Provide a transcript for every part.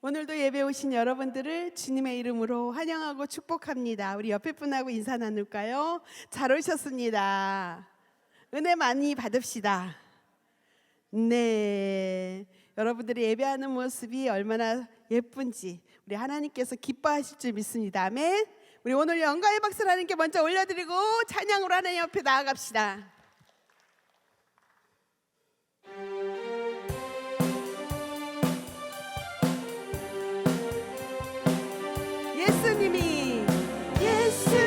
오늘도 예배 오신 여러분들을 주님의 이름으로 환영하고 축복합니다. 우리 옆에 분하고 인사 나눌까요? 잘 오셨습니다. 은혜 많이 받읍시다. 네, 여러분들이 예배하는 모습이 얼마나 예쁜지 우리 하나님께서 기뻐하실 줄 믿습니다. 아멘. 우리 오늘 영광의 박수를 하나님께 먼저 올려드리고 찬양으로 하나님 옆에 나아갑시다.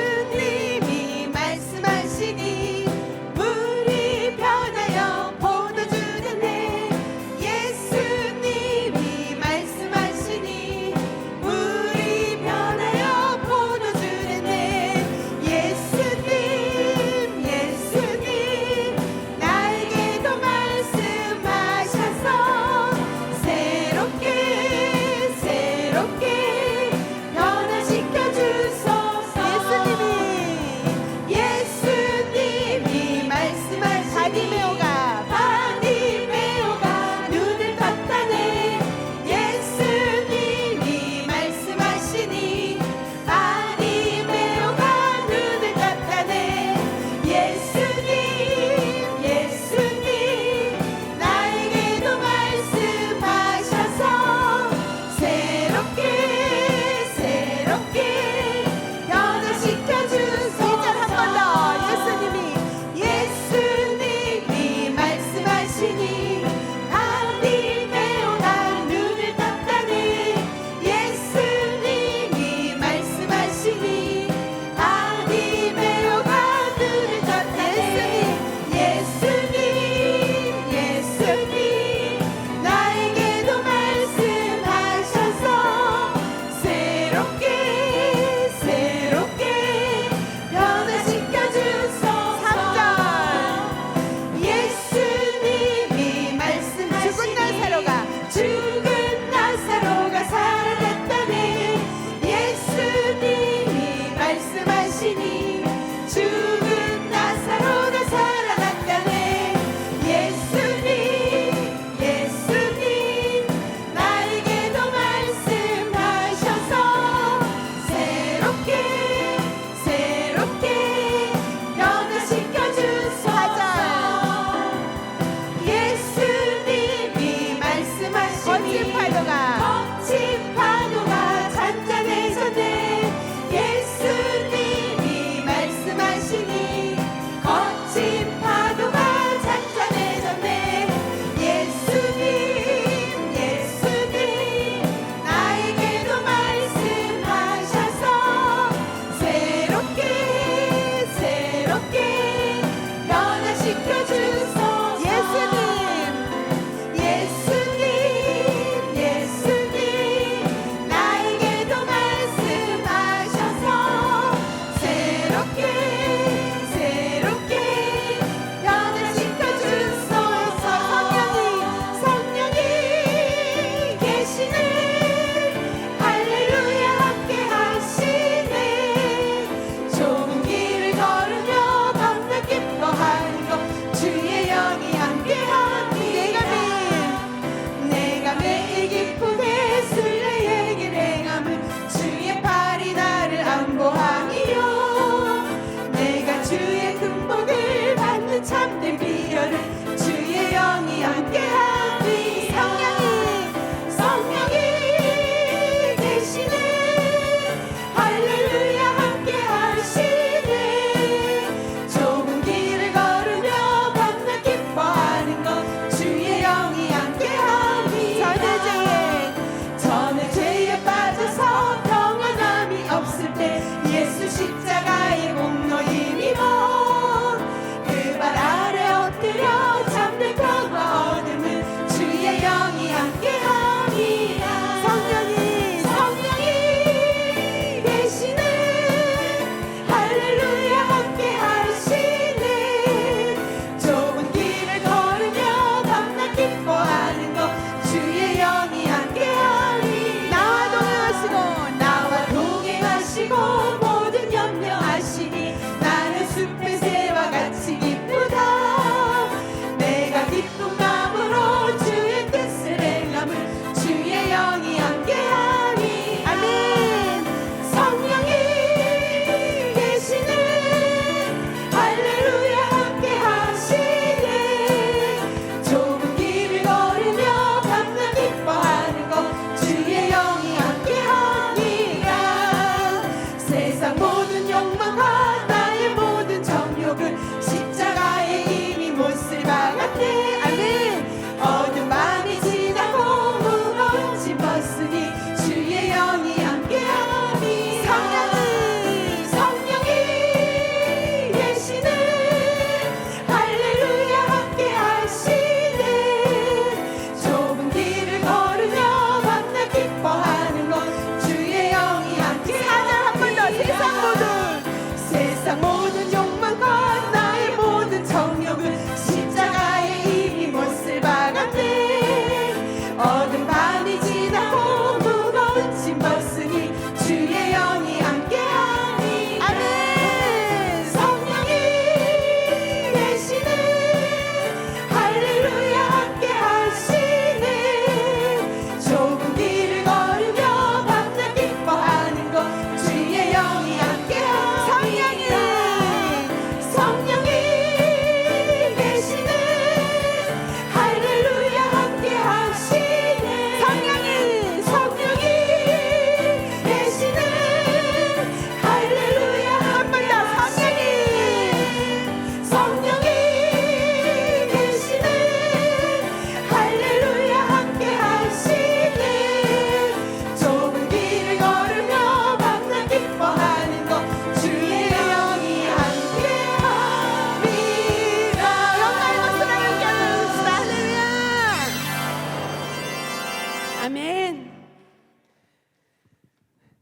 예수님이 말씀하시니 물이 변하여 포도주 되네. 예수님이 말씀하시니 물이 변하여 포도주 되네. 예수님 나에게도 말씀하셔서 새롭게 변화시켜주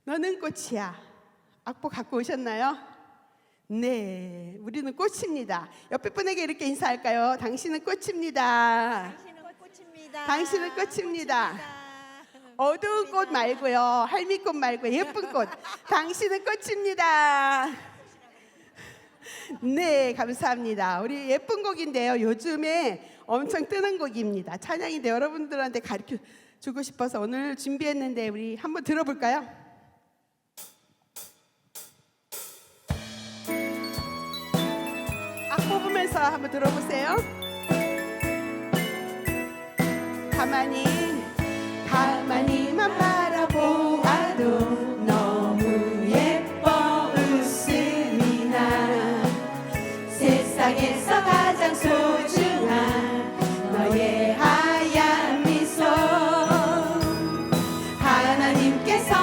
너는 꽃이야. 악보 갖고 오셨나요? 네, 우리는 꽃입니다. 옆에 분에게 이렇게 인사할까요? 당신은 꽃입니다. 당신은 꽃입니다. 당신은 꽃입니다. 어두운 꽃 말고요, 할미꽃 말고 예쁜 꽃. 당신은 꽃입니다. 네, 감사합니다. 우리 예쁜 곡인데요, 요즘에 엄청 뜨는 곡입니다. 찬양인데 여러분들한테 가르쳐 주고 싶어서 오늘 준비했는데 우리 한번 들어볼까요? 악보 보면서 한번 들어보세요. 가만히만 바라보아도 너무 예뻐 웃음이 나. 세상에서 가장 소중한 너의 하얀 미소. 하나님께서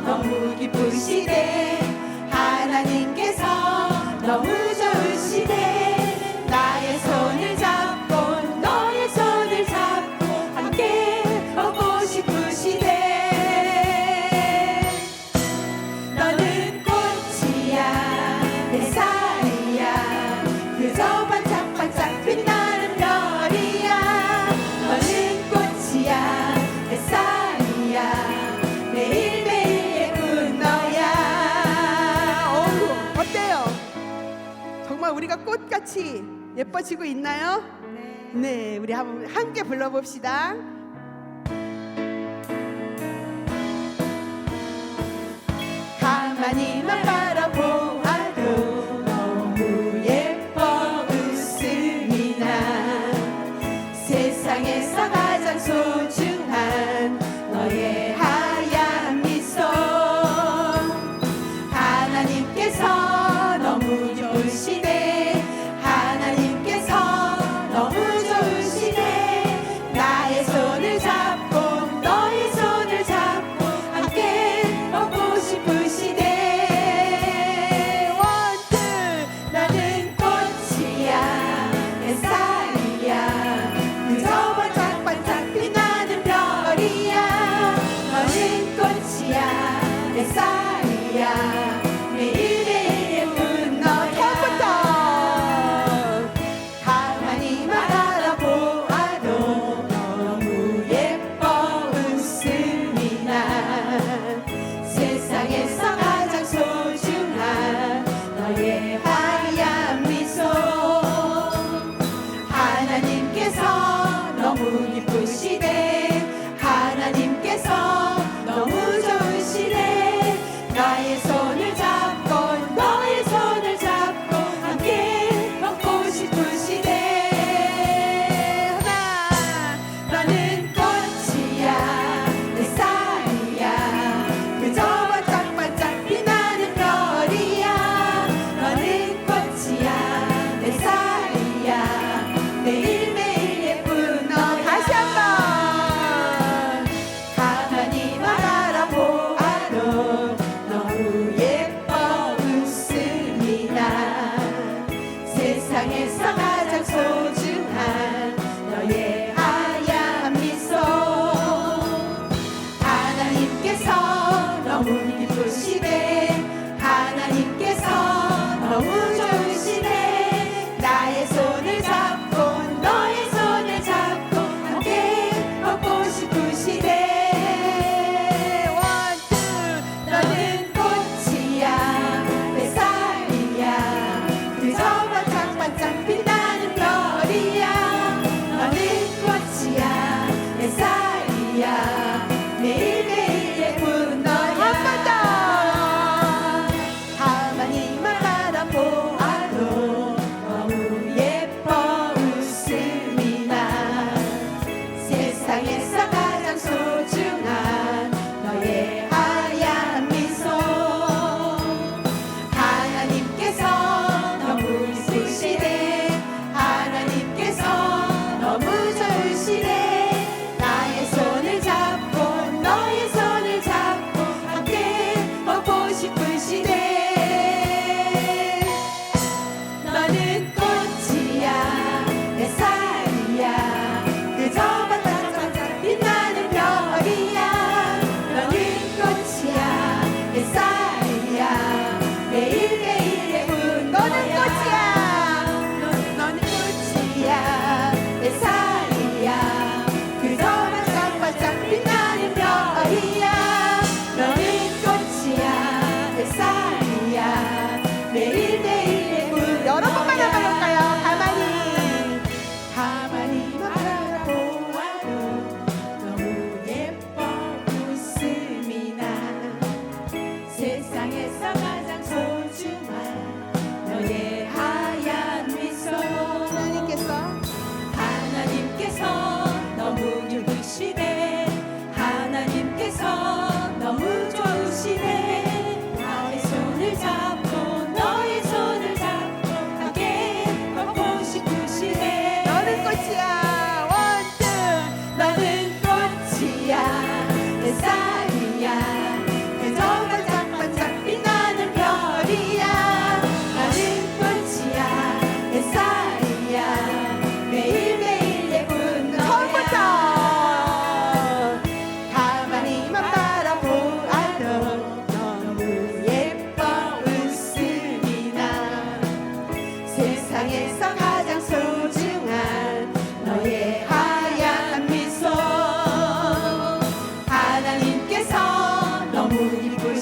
너무 기쁘시대. 하나님께서 너무 좋으시대. 나의 손을 잡고 너의 손을 잡고 함께 걷고 싶으시대. 너는 꽃이야 햇살이야 그저 반짝반짝 빛나는 별이야. 너는 꽃이야 햇살이야 매일매일 예쁜 너야. 어우, 어때요? 정말 우리가 꽃같이 예뻐지고 있나요? 네, 우리 한번 함께 불러봅시다. 가만히만 바라보아도 너무 예뻐 웃음이 나. 세상에서 가장 소중한 너의 하얀 미소. 하나님께서 너무 좋으시네. 하나님께서 너무 좋으시네. 나의 손을 잡고 너의 손을 잡고 함께 걷고 싶으시네. 원투. 나는 꽃이야 햇살이야 그저 반짝반짝 빛나는 별이야. 너는 꽃이야 햇살이야 매일매일 예쁜 너야. 처음부터 가만히만 바라보아도 너무 예뻐 웃음이 나. 세상에서 가장 소중한 너의 하얀 미소. 하나님께서 너무 기쁘시대. 하나님께서 너무 좋으시대. 나의 손을 잡고 너의 손을 잡고 함께 걷고 싶으시대. 하나. 너는 꽃이야 햇살이야 그저 반짝반짝 빛나는 별이야. 너는 꽃이야 햇살이야 매일매일 예쁜 너. 다시 한번. 가만히만 바라보아도 너무 예뻐 웃음이 나. 세상에서 가장 소중한 너의 하얀 미소. 하나님께서 너무 기쁘시네. 하나님께서 너무 좋으시네. 나의 손을 잡고 너의 손을 잡고 함께 걷고 싶으시네. 원투. 너는 꽃이야 햇살이야 그저 반짝반짝 빛나는 별이야. 너는 꽃이야 햇살이야 매일매일 예쁜 너야. 한 번 더.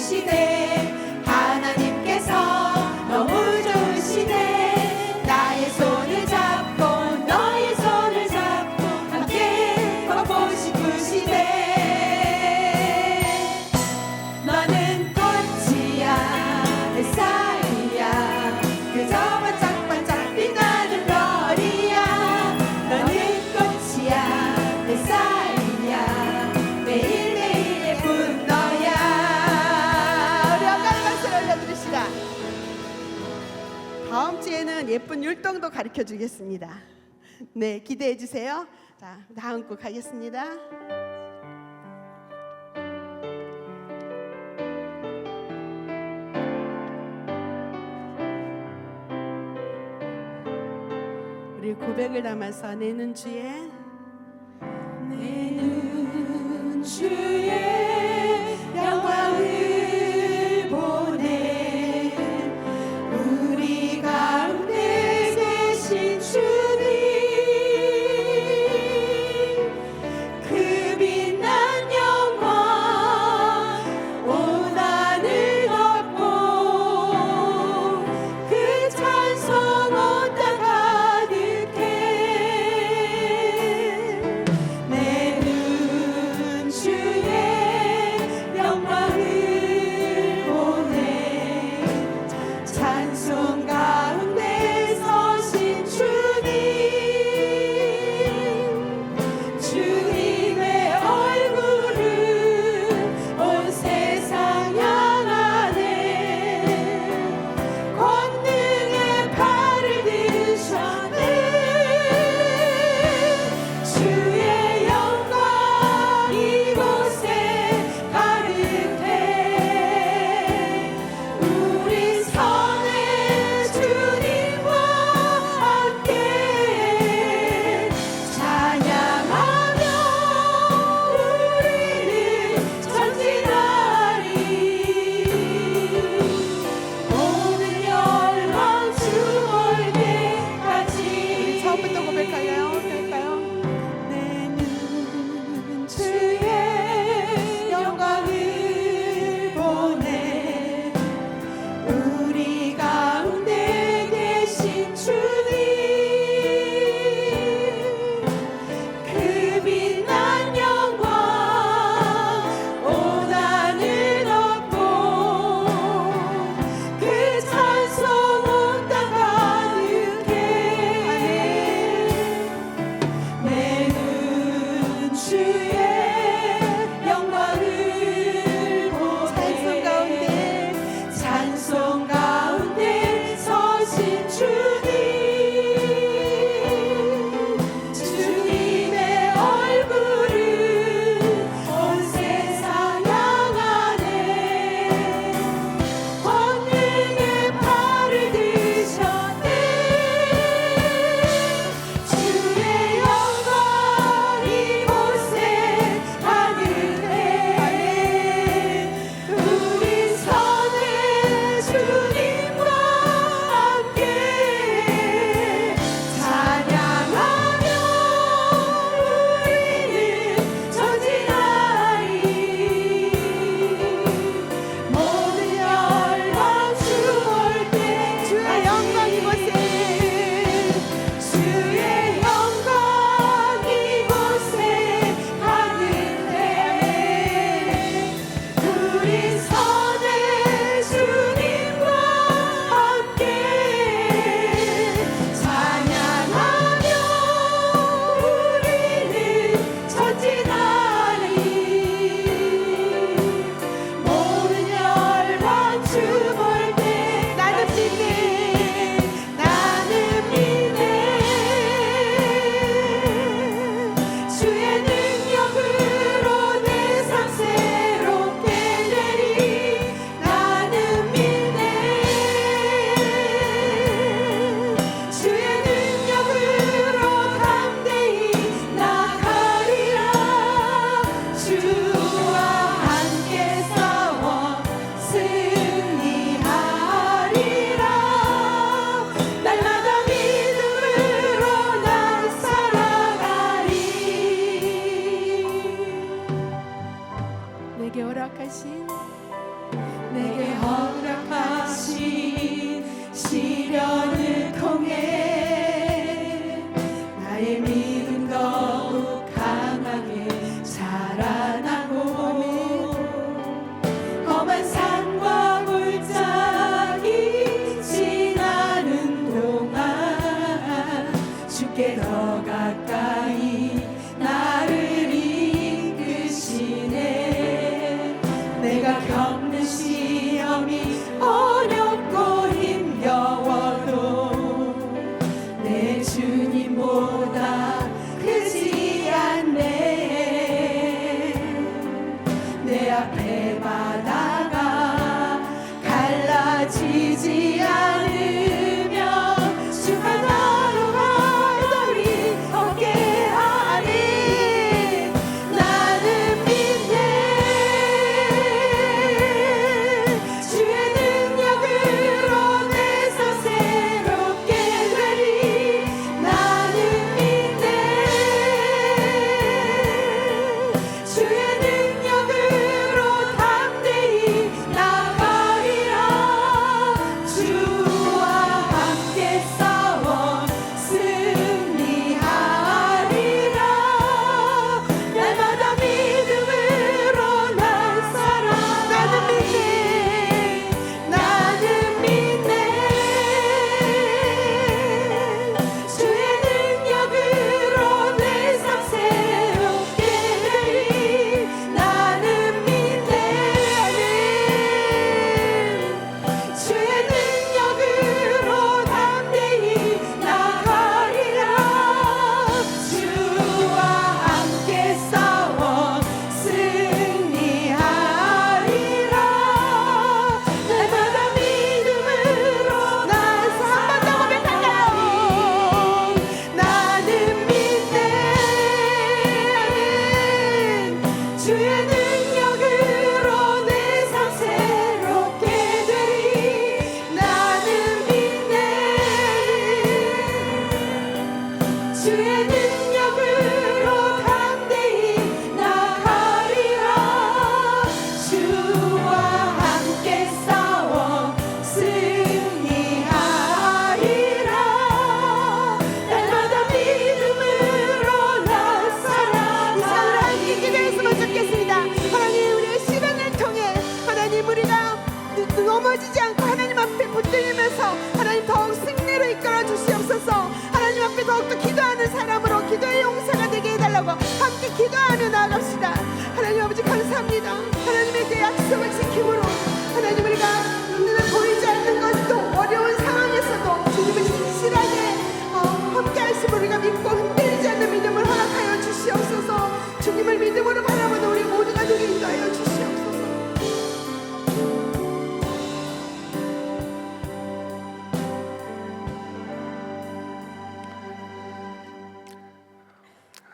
기쁘시네. 하나님께서 너무 좋으시네. 나의 손을 잡고 너의 손을 잡고 함께 걷고 싶으시네. 너는 꽃이야 햇살이야 그저 반짝반짝 빛나는 별이야. 너는 꽃이야 햇살이야 매일매일 예쁜 너야. 우리 영광의 박수를 올려드립시다. 다음 주에는 예쁜 율동도 가르쳐 주겠습니다. 네, 기대해 주세요. 자, 다음 곡 가겠습니다. 우리 고백을 담아서 내 눈 주에 영광을 보내. 우리 가운데 계신 주님 그 빛난 영광 온 하늘 덮고 그 찬송 온 땅 가득해. 내 눈 주의 영광을 보내. 찬송 가운데 서신 주님 주님의 얼굴을 온 세상 향하네. 권능의 팔을 드셨네. 주의 영광 이곳에 가득해. 우리 선의 주님과 함께 찬양하며 우리는 전진하리. 모든 열방 주 올 때까지. 처음부터 고백할까요? 내 눈 주의 영광을 보내. 우리 가운데 계신 주님 그 빛난 영광 온 하늘 덮고 그 찬송 온 땅 가득해. 내 눈 주의 영광을 보내. 찬송 가운데 서신 주님 주님의 얼굴을 온 세상 향하네. 권능의 팔을 드셨네. 주의 영광 이곳에 가득해. 우리 선의 주님과 함께 찬양하며 우리는 전진하리. 모든 열방 주 올 때 주의 영광 이곳에 주의 영광 이곳에 가득해. 우리 선의 주님과 함께 찬양하며 우리는 전진하리. 모든 열방 주 볼 때 나는 믿네. 주의 능력으로 내 삶 새롭게 되리. 나는 믿네. 주의 능력으로 담대히 나가리라. 주와 함께 싸워 승리하리라. 날마다 믿음으로 난 살아가리. 내게 허락하신 내게 허락하신 시련을 통해 나의 믿음 더욱 강하게 자라나고 험한 산과 골짜기 지나는 동안 주께 더 가까이 나를 이끄시네. 내가 겪는 시험이 어렵고 힘겨워도 내 주님보다 크지 않네. 내 앞에 바다가 갈라지지 않으며 주가 나로 바다리 없게 하리. 나는 믿네. 주의 능력으로 내 삶 새롭게 되리. 나는 믿네. 주의 능력으로 담대히 나가리라. 주와 함께 싸워 승리하리라. 날마다 믿음으로 난 살아. 나는 믿네. 나는 믿네. 주의 능력으로 내 삶 새롭게 되리. 나는 믿네. 주의 능력으로 담대히 나가리라. 주와 함께 싸워 승리하리라. 날마다 믿음으로 난 한번 더 고백할까요? 나는 믿네. 주의 능력으로 내 삶 새롭게 되리. 나는 믿네. 주의 능력으로 담대히 나가리라. 주와 함께 싸워 승리하리라. 날마다 믿음으로 난 살아. 이 사랑을 기도했으면 좋겠습니다. 하나님, 우리의 시간을 통해 하나님 우리가 넘어지지 않고 하나님 앞에 붙들리면서 하나님 더욱 승리로 이끌어 주시옵소서. 하나님 앞에 더욱더 기도하는 사람으로 기도의 용사가 되게 해달라고 함께 기도하며 나아갑시다. 하나님 아버지 감사합니다. 하나님의 그 약속을 지킴으로 하나님 우리가 눈에 보이지 않는 것도 어려운 상황에서도 주님을 진실하게 함께 하심을 우리가 믿고 흔들리지 않는 믿음을 허락하여 주시옵소서. 주님을 믿음으로 바라보는 우리 모두가 되게 인도하여 주시옵소서.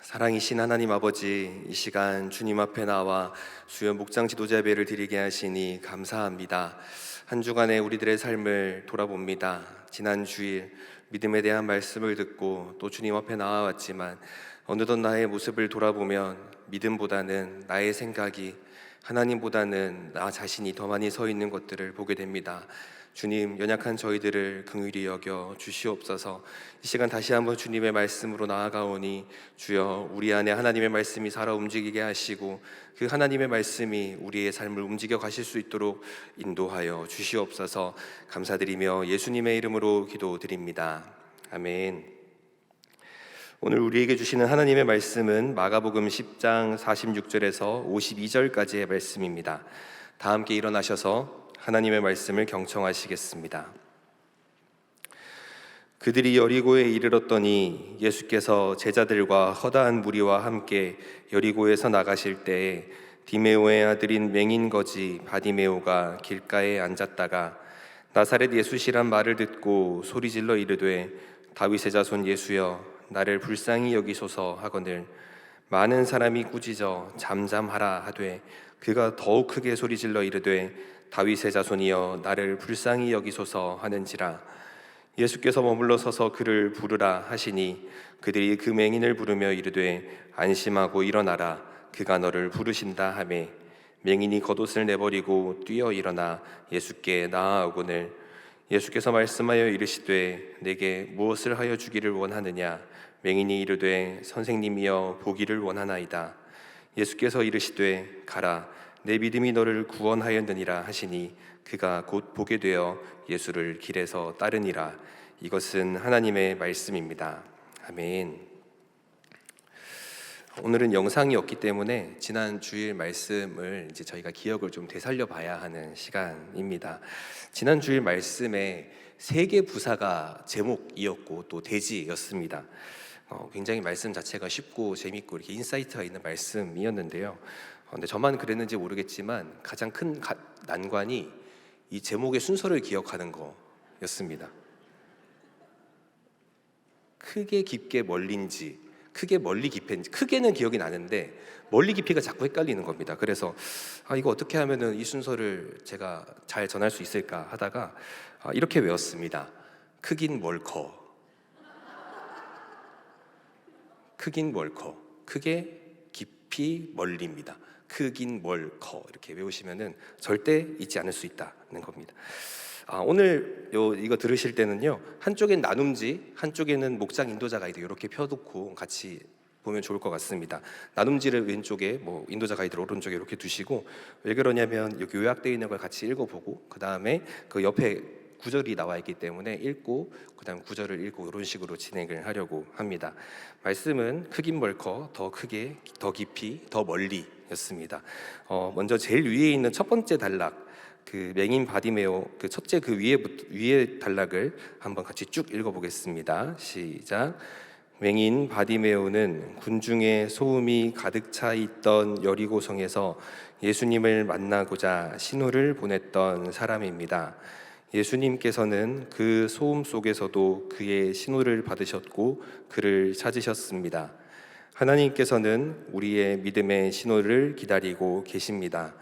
사랑이신 하나님 아버지, 이 시간 주님 앞에 나와 수요 목장 지도자 예배를 드리게 하시니 감사합니다. 한 주간의 우리들의 삶을 돌아봅니다. 지난 주일 믿음에 대한 말씀을 듣고 또 주님 앞에 나와왔지만 어느덧 나의 모습을 돌아보면 믿음보다는 나의 생각이, 하나님보다는 나 자신이 더 많이 서 있는 것들을 보게 됩니다. 주님, 연약한 저희들을 긍휼히 여겨 주시옵소서. 이 시간 다시 한번 주님의 말씀으로 나아가오니 주여, 우리 안에 하나님의 말씀이 살아 움직이게 하시고 그 하나님의 말씀이 우리의 삶을 움직여 가실 수 있도록 인도하여 주시옵소서. 감사드리며 예수님의 이름으로 기도드립니다. 아멘. 오늘 우리에게 주시는 하나님의 말씀은 마가복음 10장 46절에서 52절까지의 말씀입니다. 다 함께 일어나셔서 하나님의 말씀을 경청하시겠습니다. 그들이 여리고에 이르렀더니 예수께서 제자들과 허다한 무리와 함께 여리고에서 나가실 때에 디메오의 아들인 맹인 거지 바디메오가 길가에 앉았다가 나사렛 예수시란 말을 듣고 소리질러 이르되 다윗의 자손 예수여 나를 불쌍히 여기소서 하거늘 많은 사람이 꾸짖어 잠잠하라 하되 그가 더욱 크게 소리질러 이르되 다윗의 자손이여 나를 불쌍히 여기소서 하는지라. 예수께서 머물러 서서 그를 부르라 하시니 그들이 그 맹인을 부르며 이르되 안심하고 일어나라 그가 너를 부르신다 하매 맹인이 겉옷을 내버리고 뛰어 일어나 예수께 나아오거늘 예수께서 말씀하여 이르시되 내게 무엇을 하여 주기를 원하느냐. 맹인이 이르되 선생님이여 보기를 원하나이다. 예수께서 이르시되 가라 내 믿음이 너를 구원하였느니라 하시니 그가 곧 보게 되어 예수를 길에서 따르니라. 이것은 하나님의 말씀입니다. 아멘. 오늘은 영상이 없기 때문에 지난 주일 말씀을 이제 저희가 기억을 좀 되살려 봐야 하는 시간입니다. 지난 주일 말씀에 세계 부사가 제목이었고 또 대지였습니다. 굉장히 말씀 자체가 쉽고 재밌고 이렇게 인사이트가 있는 말씀이었는데요. 근데 저만 그랬는지 모르겠지만 가장 큰 난관이 이 제목의 순서를 기억하는 거였습니다. 크게 깊게 멀린지 크게 멀리 깊은지 크게는 기억이 나는데 멀리 깊이가 자꾸 헷갈리는 겁니다. 그래서 이거 어떻게 하면은 이 순서를 제가 잘 전할 수 있을까 하다가 이렇게 외웠습니다. 크긴 멀커. 크긴 멀커. 크게 깊이 멀리입니다. 크긴 멀커 이렇게 외우시면은 절대 잊지 않을 수 있다는 겁니다. 오늘 이거 들으실 때는요, 한쪽엔 나눔지, 한쪽에는 목장 인도자 가이드 이렇게 펴놓고 같이 보면 좋을 것 같습니다. 나눔지를 왼쪽에, 인도자 가이드를 오른쪽에 이렇게 두시고, 왜 그러냐면 여기 요약되어 있는 걸 같이 읽어보고 그 다음에 그 옆에 구절이 나와 있기 때문에 읽고 그 다음 구절을 읽고 이런 식으로 진행을 하려고 합니다. 말씀은 크긴 멀커, 더 크게, 더 깊이, 더 멀리였습니다. 먼저 제일 위에 있는 첫 번째 단락, 그 맹인 바디메오 그 첫째 그 위에 단락을 한번 같이 쭉 읽어보겠습니다. 시작. 맹인 바디메오는 군중의 소음이 가득 차 있던 여리고성에서 예수님을 만나고자 신호를 보냈던 사람입니다. 예수님께서는 그 소음 속에서도 그의 신호를 받으셨고 그를 찾으셨습니다. 하나님께서는 우리의 믿음의 신호를 기다리고 계십니다.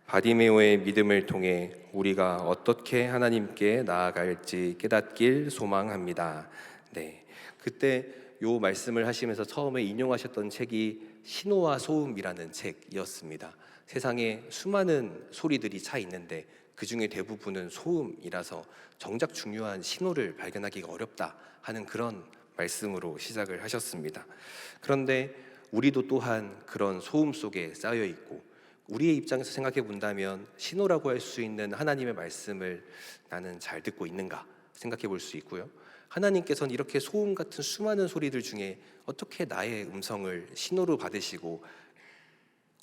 바디메오의 믿음을 통해 우리가 어떻게 하나님께 나아갈지 깨닫길 소망합니다. 네, 그때 요 말씀을 하시면서 처음에 인용하셨던 책이 신호와 소음이라는 책이었습니다. 세상에 수많은 소리들이 차 있는데 그 중에 대부분은 소음이라서 정작 중요한 신호를 발견하기가 어렵다 하는 그런 말씀으로 시작을 하셨습니다. 그런데 우리도 또한 그런 소음 속에 쌓여 있고 우리의 입장에서 생각해 본다면 신호라고 할 수 있는 하나님의 말씀을 나는 잘 듣고 있는가 생각해 볼 수 있고요. 하나님께서는 이렇게 소음 같은 수많은 소리들 중에 어떻게 나의 음성을 신호로 받으시고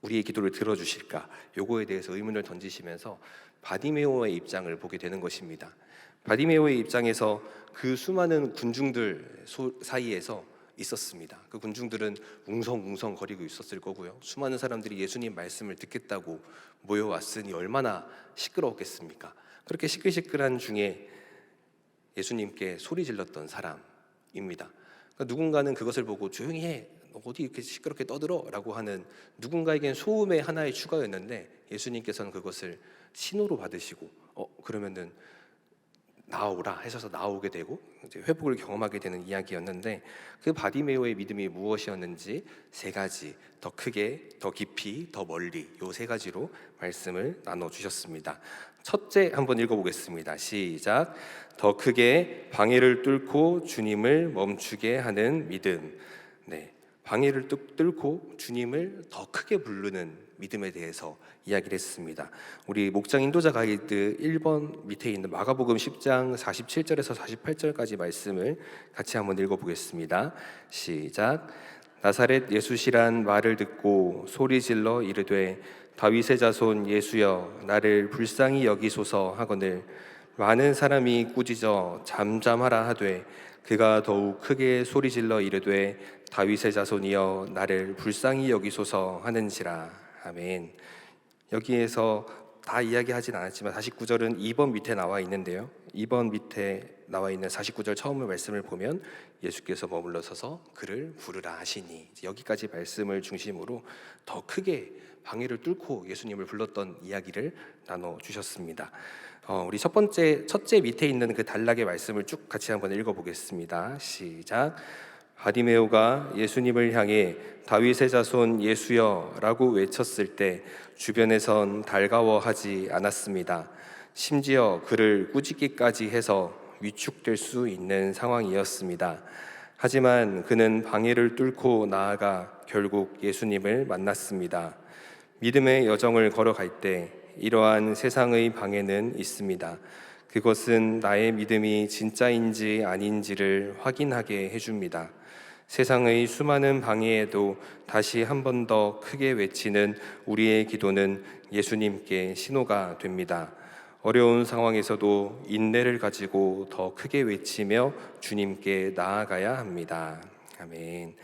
우리의 기도를 들어주실까? 요거에 대해서 의문을 던지시면서 바디메오의 입장을 보게 되는 것입니다. 바디메오의 입장에서 그 수많은 군중들 사이에서 있었습니다. 그 군중들은 웅성웅성 거리고 있었을 거고요. 수많은 사람들이 예수님 말씀을 듣겠다고 모여왔으니 얼마나 시끄러웠겠습니까? 그렇게 시끌시끌한 중에 예수님께 소리 질렀던 사람입니다. 그러니까 누군가는 그것을 보고 조용히 해, 어디 이렇게 시끄럽게 떠들어? 라고 하는 누군가에겐 소음의 하나의 추가였는데 예수님께서는 그것을 신호로 받으시고 그러면은 나오라 하셔서 나오게 되고 이제 회복을 경험하게 되는 이야기였는데 그 바디메오의 믿음이 무엇이었는지 세 가지, 더 크게, 더 깊이, 더 멀리 요 세 가지로 말씀을 나눠주셨습니다. 첫째 한번 읽어보겠습니다. 시작. 더 크게 방해를 뚫고 주님을 멈추게 하는 믿음. 네, 방해를 뚫고 주님을 더 크게 부르는 믿음에 대해서 이야기를 했습니다. 우리 목장 인도자 가이드 1번 밑에 있는 마가복음 10장 47절에서 48절까지 말씀을 같이 한번 읽어보겠습니다. 시작. 나사렛 예수시란 말을 듣고 소리질러 이르되 다윗의 자손 예수여 나를 불쌍히 여기소서 하거늘 많은 사람이 꾸짖어 잠잠하라 하되 그가 더욱 크게 소리질러 이르되 다윗의 자손이여 나를 불쌍히 여기소서 하는지라. 아멘. 여기에서 다 이야기하진 않았지만 49절은 2번 밑에 나와 있는데요. 2번 밑에 나와 있는 49절 처음의 말씀을 보면 예수께서 머물러 서서 그를 부르라 하시니 여기까지 말씀을 중심으로 더 크게 방해를 뚫고 예수님을 불렀던 이야기를 나눠주셨습니다. 우리 첫째 밑에 있는 그 단락의 말씀을 쭉 같이 한번 읽어보겠습니다. 시작. 바디메오가 예수님을 향해 다윗의 자손 예수여라고 외쳤을 때 주변에선 달가워하지 않았습니다. 심지어 그를 꾸짖기까지 해서 위축될 수 있는 상황이었습니다. 하지만 그는 방해를 뚫고 나아가 결국 예수님을 만났습니다. 믿음의 여정을 걸어갈 때 이러한 세상의 방해는 있습니다. 그것은 나의 믿음이 진짜인지 아닌지를 확인하게 해줍니다. 세상의 수많은 방해에도 다시 한 번 더 크게 외치는 우리의 기도는 예수님께 신호가 됩니다. 어려운 상황에서도 인내를 가지고 더 크게 외치며 주님께 나아가야 합니다. 아멘.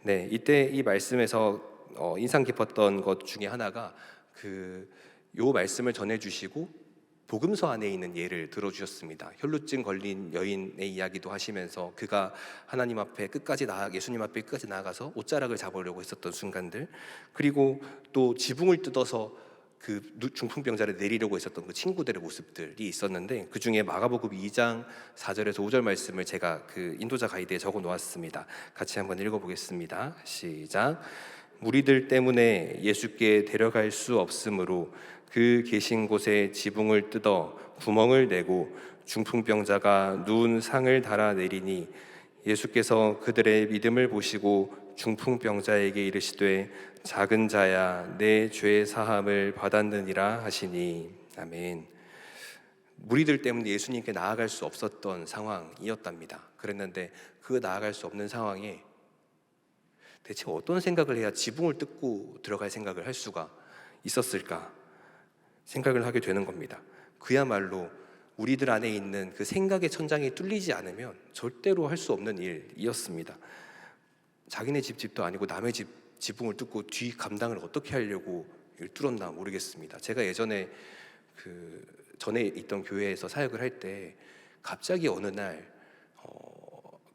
네, 이때 이 말씀에서 인상 깊었던 것 중에 하나가 요 말씀을 전해주시고 복음서 안에 있는 예를 들어주셨습니다. 혈루증 걸린 여인의 이야기도 하시면서 그가 하나님 앞에 예수님 앞에 끝까지 나아가서 옷자락을 잡으려고 했었던 순간들, 그리고 또 지붕을 뜯어서 그 중풍병자를 내리려고 했었던 그 친구들의 모습들이 있었는데, 그 중에 마가복음 2장 4절에서 5절 말씀을 제가 그 인도자 가이드에 적어 놓았습니다. 같이 한번 읽어보겠습니다. 시작. 무리들 때문에 예수께 데려갈 수 없으므로 그 계신 곳에 지붕을 뜯어 구멍을 내고 중풍병자가 누운 상을 달아 내리니 예수께서 그들의 믿음을 보시고 중풍병자에게 이르시되 작은 자야 내 죄 사함을 받았느니라 하시니. 아멘. 무리들 때문에 예수님께 나아갈 수 없었던 상황이었답니다. 그랬는데 그 나아갈 수 없는 상황에 대체 어떤 생각을 해야 지붕을 뜯고 들어갈 생각을 할 수가 있었을까 생각을 하게 되는 겁니다. 그야말로 우리들 안에 있는 그 생각의 천장이 뚫리지 않으면 절대로 할 수 없는 일이었습니다. 자기네 집도 아니고 남의 집 지붕을 뚫고 뒤 감당을 어떻게 하려고 뚫었나 모르겠습니다. 제가 예전에 전에 있던 교회에서 사역을 할 때 갑자기 어느 날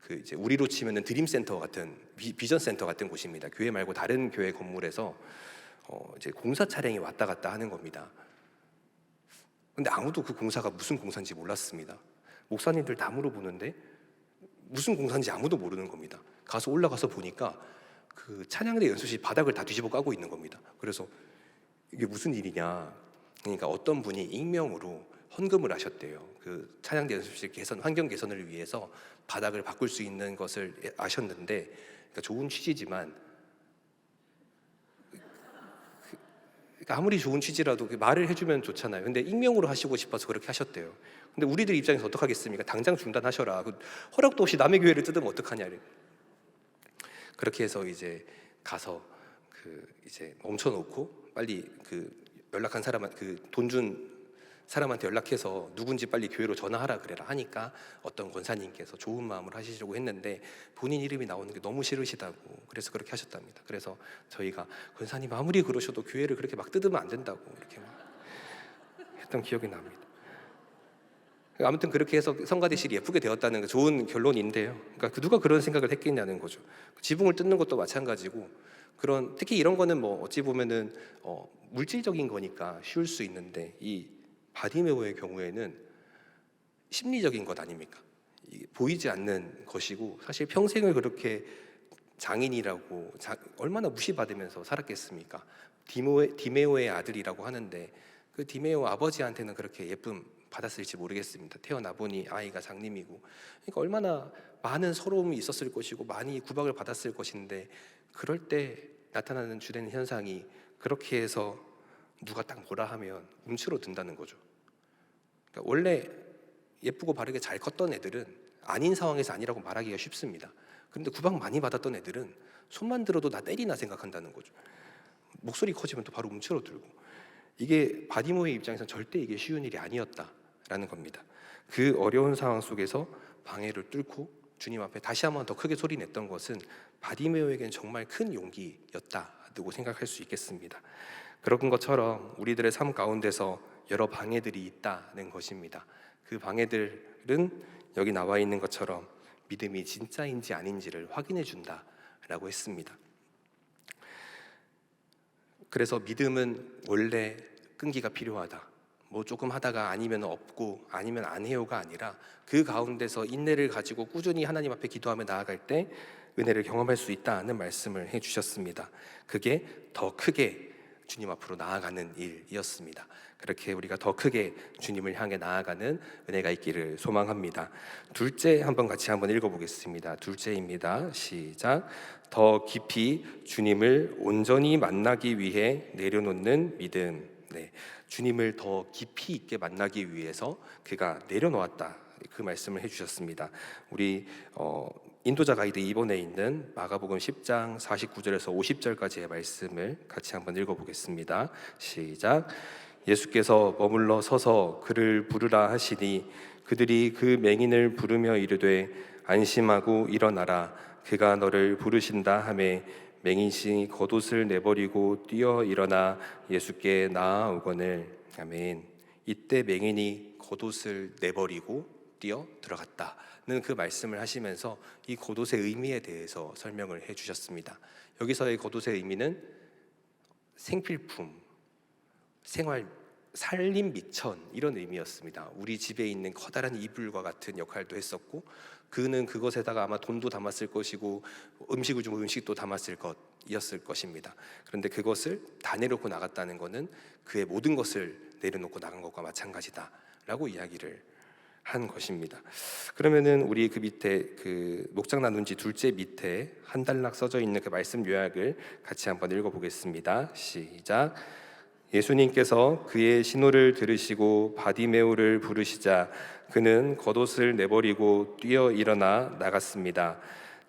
이제 우리로 치면은 드림센터 같은 비전센터 같은 곳입니다. 교회 말고 다른 교회 건물에서 이제 공사 차량이 왔다 갔다 하는 겁니다. 근데 아무도 그 공사가 무슨 공사인지 몰랐습니다. 목사님들 다 물어보는데 무슨 공사인지 아무도 모르는 겁니다. 가서 올라가서 보니까 그 찬양대 연습실 바닥을 다 뒤집어 까고 있는 겁니다. 그래서 이게 무슨 일이냐? 그러니까 어떤 분이 익명으로 헌금을 하셨대요. 그 찬양대 연습실 환경 개선을 위해서 바닥을 바꿀 수 있는 것을 아셨는데, 그러니까 좋은 취지지만, 그러니까 아무리 좋은 취지라도 말을 해주면 좋잖아요. 근데 익명으로 하시고 싶어서 그렇게 하셨대요. 근데 우리들 입장에서 어떡하겠습니까? 당장 중단하셔라. 허락도 없이 남의 교회를 뜯으면 어떡하냐. 그렇게 해서 이제 가서 이제 멈춰놓고 빨리 연락한 사람, 돈 준 사람한테 연락해서 누군지 빨리 교회로 전화하라 그래라 하니까 어떤 권사님께서 좋은 마음으로 하시려고 했는데 본인 이름이 나오는 게 너무 싫으시다고, 그래서 그렇게 하셨답니다. 그래서 저희가 권사님 아무리 그러셔도 교회를 그렇게 막 뜯으면 안 된다고 이렇게 막 했던 기억이 납니다. 아무튼 그렇게 해서 성가대실이 예쁘게 되었다는 좋은 결론인데요. 그러니까 누가 그런 생각을 했겠냐는 거죠. 지붕을 뜯는 것도 마찬가지고, 특히 이런 거는 뭐 어찌 보면은 물질적인 거니까 쉬울 수 있는데, 이 바디메오의 경우에는 심리적인 것 아닙니까? 보이지 않는 것이고, 사실 평생을 그렇게 장인이라고 얼마나 무시받으면서 살았겠습니까? 디메오의 아들이라고 하는데 그 디메오 아버지한테는 그렇게 예쁨 받았을지 모르겠습니다. 태어나 보니 아이가 장님이고, 그러니까 얼마나 많은 서러움이 있었을 것이고 많이 구박을 받았을 것인데, 그럴 때 나타나는 주된 현상이 그렇게 해서 누가 딱 뭐라 하면 움츠러든다는 거죠. 그러니까 원래 예쁘고 바르게 잘 컸던 애들은 아닌 상황에서 아니라고 말하기가 쉽습니다. 그런데 구박 많이 받았던 애들은 손만 들어도 나 때리나 생각한다는 거죠. 목소리 커지면 또 바로 움츠러들고, 이게 바디메오의 입장에서는 절대 이게 쉬운 일이 아니었다라는 겁니다. 그 어려운 상황 속에서 방해를 뚫고 주님 앞에 다시 한번 더 크게 소리냈던 것은 바디메오에게는 정말 큰 용기였다고 생각할 수 있겠습니다. 그런 것처럼 우리들의 삶 가운데서 여러 방해들이 있다는 것입니다. 그 방해들은 여기 나와 있는 것처럼 믿음이 진짜인지 아닌지를 확인해 준다라고 했습니다. 그래서 믿음은 원래 끈기가 필요하다. 뭐 조금 하다가 아니면 없고 아니면 안 해요가 아니라 그 가운데서 인내를 가지고 꾸준히 하나님 앞에 기도하며 나아갈 때 은혜를 경험할 수 있다는 말씀을 해주셨습니다. 그게 더 크게 주님 앞으로 나아가는 일이었습니다. 그렇게 우리가 더 크게 주님을 향해 나아가는 은혜가 있기를 소망합니다. 둘째 한번 같이 한번 읽어보겠습니다. 둘째입니다. 시작. 더 깊이 주님을 온전히 만나기 위해 내려놓는 믿음. 네, 주님을 더 깊이 있게 만나기 위해서 그가 내려놓았다. 그 말씀을 해주셨습니다. 우리 인도자 가이드 2번에 있는 마가복음 10장 49절에서 50절까지의 말씀을 같이 한번 읽어보겠습니다. 시작. 예수께서 머물러 서서 그를 부르라 하시니 그들이 그 맹인을 부르며 이르되 안심하고 일어나라 그가 너를 부르신다 하매 맹인이 겉옷을 내버리고 뛰어 일어나 예수께 나아오거늘. 아멘. 이때 맹인이 겉옷을 내버리고 뛰어 들어갔다는 그 말씀을 하시면서 이 겉옷의 의미에 대해서 설명을 해주셨습니다. 여기서의 겉옷의 의미는 생필품, 생활, 살림 미천 이런 의미였습니다. 우리 집에 있는 커다란 이불과 같은 역할도 했었고 그는 그것에다가 아마 돈도 담았을 것이고 음식을 주면 음식도 담았을 것이었을 것입니다. 그런데 그것을 다 내놓고 나갔다는 것은 그의 모든 것을 내려놓고 나간 것과 마찬가지다라고 이야기를 한 것입니다. 그러면은 우리 그 밑에 그 목장 나눈 지 둘째 밑에 한 단락 써져 있는 그 말씀 요약을 같이 한번 읽어보겠습니다. 시작. 예수님께서 그의 신호를 들으시고 바디메오를 부르시자 그는 겉옷을 내버리고 뛰어 일어나 나갔습니다.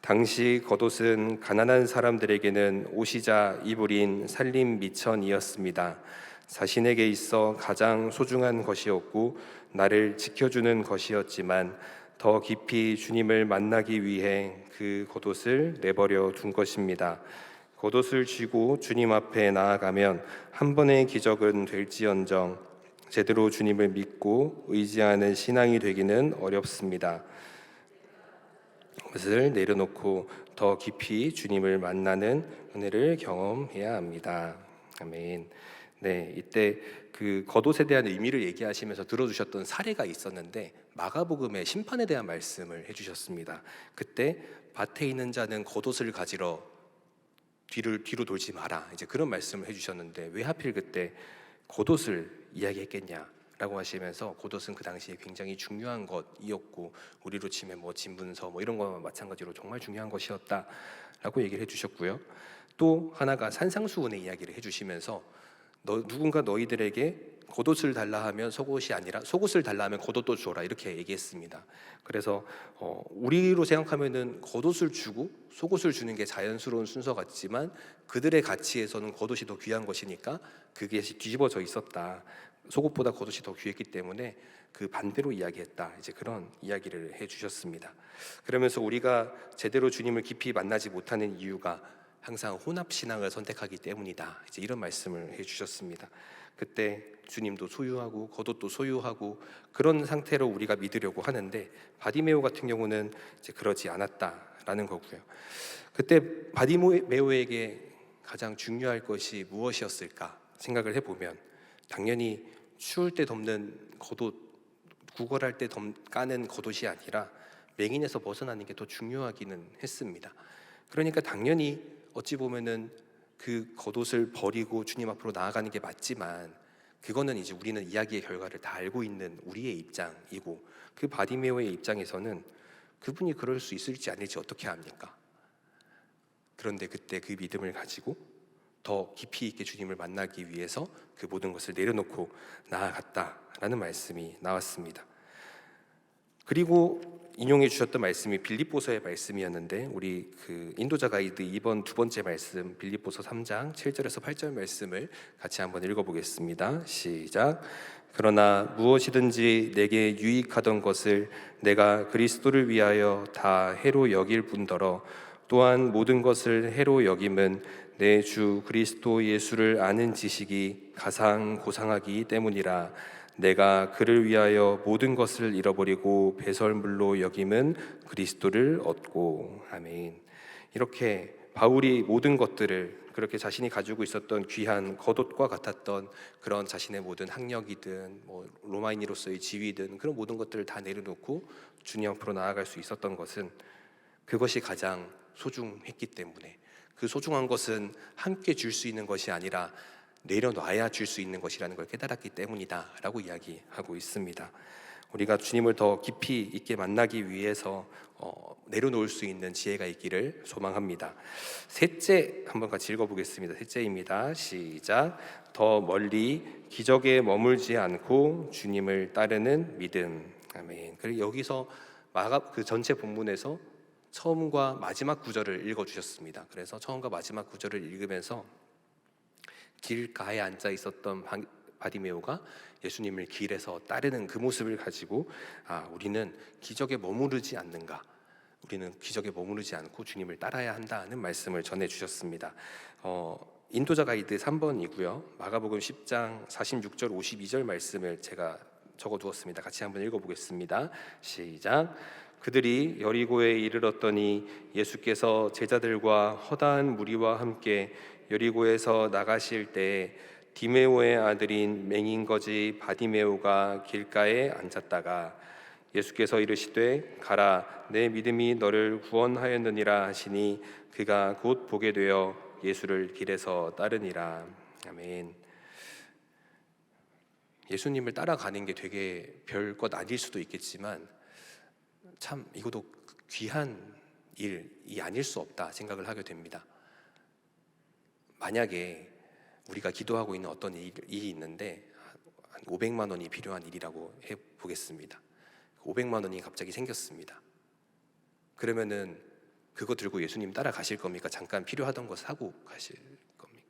당시 겉옷은 가난한 사람들에게는 옷이자 이불인 살림 미천이었습니다. 자신에게 있어 가장 소중한 것이었고 나를 지켜주는 것이었지만 더 깊이 주님을 만나기 위해 그 겉옷을 내버려 둔 것입니다. 겉옷을 쥐고 주님 앞에 나아가면 한 번의 기적은 될지언정 제대로 주님을 믿고 의지하는 신앙이 되기는 어렵습니다. 그것을 내려놓고 더 깊이 주님을 만나는 은혜를 경험해야 합니다. 아멘. 네, 이때 그 겉옷에 대한 의미를 얘기하시면서 들어주셨던 사례가 있었는데 마가복음의 심판에 대한 말씀을 해주셨습니다. 그때 밭에 있는 자는 겉옷을 가지러 뒤로 돌지 마라 이제 그런 말씀을 해주셨는데 왜 하필 그때 겉옷을 이야기했겠냐라고 하시면서 겉옷은 그 당시에 굉장히 중요한 것이었고 우리로 치면 뭐 진분서 뭐 이런 거와 마찬가지로 정말 중요한 것이었다라고 얘기를 해주셨고요. 또 하나가 산상수훈의 이야기를 해주시면서 누군가 너희들에게 겉옷을 달라 하면 속옷이 아니라 속옷을 달라 하면 겉옷도 줘라 이렇게 얘기했습니다. 그래서 우리로 생각하면은 겉옷을 주고 속옷을 주는 게 자연스러운 순서 같지만 그들의 가치에서는 겉옷이 더 귀한 것이니까 그게 뒤집어져 있었다. 속옷보다 겉옷이 더 귀했기 때문에 그 반대로 이야기했다. 이제 그런 이야기를 해주셨습니다. 그러면서 우리가 제대로 주님을 깊이 만나지 못하는 이유가 항상 혼합신앙을 선택하기 때문이다. 이제 이런 말씀을 해주셨습니다. 그때 주님도 소유하고 겉옷도 소유하고 그런 상태로 우리가 믿으려고 하는데 바디메오 같은 경우는 이제 그러지 않았다라는 거고요. 그때 바디메오에게 가장 중요할 것이 무엇이었을까 생각을 해보면 당연히 추울 때 덮는 겉옷, 구걸할 때 까는 겉옷이 아니라 맹인에서 벗어나는 게 더 중요하기는 했습니다. 그러니까 당연히 어찌 보면은 그 겉옷을 버리고 주님 앞으로 나아가는 게 맞지만 그거는 이제 우리는 이야기의 결과를 다 알고 있는 우리의 입장이고 그 바디메오의 입장에서는 그분이 그럴 수 있을지 아닐지 어떻게 합니까? 그런데 그때 그 믿음을 가지고 더 깊이 있게 주님을 만나기 위해서 그 모든 것을 내려놓고 나아갔다라는 말씀이 나왔습니다. 그리고 인용해 주셨던 말씀이 빌립보서의 말씀이었는데 우리 그 인도자 가이드 2번 두 번째 말씀 빌립보서 3장 7절에서 8절 말씀을 같이 한번 읽어보겠습니다. 시작. 그러나 무엇이든지 내게 유익하던 것을 내가 그리스도를 위하여 다 해로 여길 뿐더러 또한 모든 것을 해로 여김은 내 주 그리스도 예수를 아는 지식이 가상 고상하기 때문이라. 내가 그를 위하여 모든 것을 잃어버리고 배설물로 여김은 그리스도를 얻고. 아멘. 이렇게 바울이 모든 것들을 그렇게 자신이 가지고 있었던 귀한 겉옷과 같았던 그런 자신의 모든 학력이든 뭐 로마인으로서의 지위든 그런 모든 것들을 다 내려놓고 주님 앞으로 나아갈 수 있었던 것은 그것이 가장 소중했기 때문에, 그 소중한 것은 함께 줄 수 있는 것이 아니라 내려놔야 줄 수 있는 것이라는 걸 깨달았기 때문이다 라고 이야기하고 있습니다. 우리가 주님을 더 깊이 있게 만나기 위해서 내려놓을 수 있는 지혜가 있기를 소망합니다. 셋째 한번 같이 읽어보겠습니다. 셋째입니다. 시작. 더 멀리 기적에 머물지 않고 주님을 따르는 믿음. 아멘. 그리고 여기서 그 전체 본문에서 처음과 마지막 구절을 읽어주셨습니다. 그래서 처음과 마지막 구절을 읽으면서 길가에 앉아 있었던 바디메오가 예수님을 길에서 따르는 그 모습을 가지고 우리는 기적에 머무르지 않는가, 우리는 기적에 머무르지 않고 주님을 따라야 한다는 말씀을 전해주셨습니다. 인도자 가이드 3번이고요. 마가복음 10장 46절 52절 말씀을 제가 적어두었습니다. 같이 한번 읽어보겠습니다. 시작. 그들이 여리고에 이르렀더니 예수께서 제자들과 허다한 무리와 함께 여리고에서 나가실 때에 디메오의 아들인 맹인거지 바디메오가 길가에 앉았다가 예수께서 이르시되 가라, 내 믿음이 너를 구원하였느니라 하시니 그가 곧 보게 되어 예수를 길에서 따르니라. 아멘. 예수님을 따라가는 게 되게 별것 아닐 수도 있겠지만 참 이것도 귀한 일이 아닐 수 없다 생각을 하게 됩니다. 만약에 우리가 기도하고 있는 어떤 일이 있는데 한 500만 원이 필요한 일이라고 해보겠습니다. 500만 원이 갑자기 생겼습니다. 그러면은 그거 들고 예수님 따라가실 겁니까? 잠깐 필요하던 거 사고 가실 겁니까?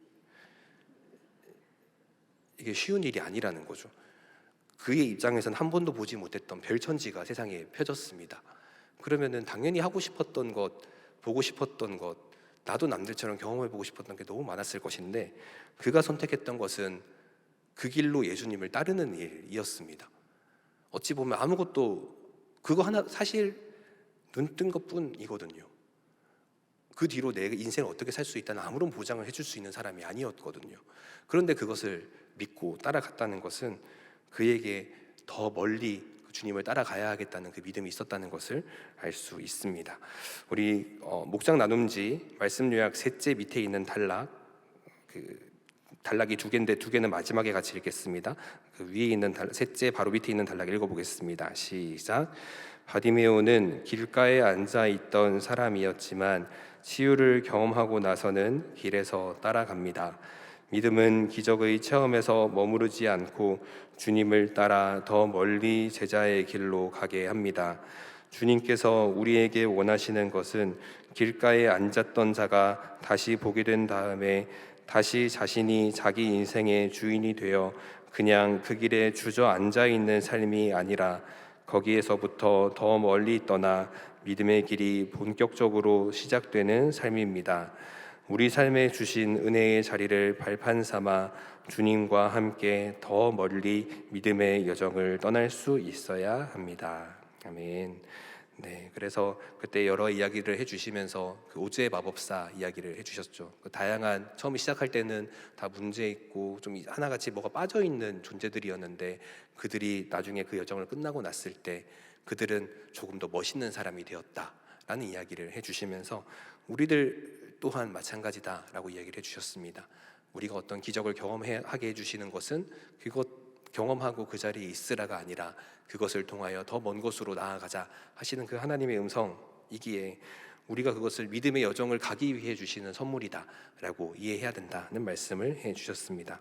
이게 쉬운 일이 아니라는 거죠. 그의 입장에서는 한 번도 보지 못했던 별천지가 세상에 펴졌습니다. 그러면은 당연히 하고 싶었던 것, 보고 싶었던 것, 나도 남들처럼 경험해보고 싶었던 게 너무 많았을 것인데 그가 선택했던 것은 그 길로 예수님을 따르는 일이었습니다. 어찌 보면 아무것도 그거 하나 사실 눈 뜬 것뿐이거든요. 그 뒤로 내 인생을 어떻게 살 수 있다는 아무런 보장을 해줄 수 있는 사람이 아니었거든요. 그런데 그것을 믿고 따라갔다는 것은 그에게 더 멀리 주님을 따라가야 하겠다는 그 믿음이 있었다는 것을 알 수 있습니다. 우리 목장 나눔지 말씀 요약 셋째 밑에 있는 단락, 단락이 두 개인데 두 개는 마지막에 같이 읽겠습니다. 그 위에 있는 셋째 바로 밑에 있는 단락 읽어보겠습니다. 시작. 바디메오는 길가에 앉아 있던 사람이었지만 치유를 경험하고 나서는 길에서 따라갑니다. 믿음은 기적의 체험에서 머무르지 않고 주님을 따라 더 멀리 제자의 길로 가게 합니다. 주님께서 우리에게 원하시는 것은 길가에 앉았던 자가 다시 보게 된 다음에 다시 자신이 자기 인생의 주인이 되어 그냥 그 길에 주저앉아 있는 삶이 아니라 거기에서부터 더 멀리 떠나 믿음의 길이 본격적으로 시작되는 삶입니다. 우리 삶에 주신 은혜의 자리를 발판 삼아 주님과 함께 더 멀리 믿음의 여정을 떠날 수 있어야 합니다. 아멘. 네, 그래서 그때 여러 이야기를 해주시면서 그 오즈의 마법사 이야기를 해주셨죠. 그 다양한 처음에 시작할 때는 다 문제 있고 좀 하나같이 뭐가 빠져 있는 존재들이었는데 그들이 나중에 그 여정을 끝나고 났을 때 그들은 조금 더 멋있는 사람이 되었다라는 이야기를 해주시면서 우리들 또한 마찬가지다라고 이야기를 해주셨습니다. 우리가 어떤 기적을 경험하게 해주시는 것은 그것 경험하고 그 자리에 있으라가 아니라 그것을 통하여 더 먼 곳으로 나아가자 하시는 그 하나님의 음성이기에 우리가 그것을 믿음의 여정을 가기 위해 주시는 선물이다라고 이해해야 된다는 말씀을 해주셨습니다.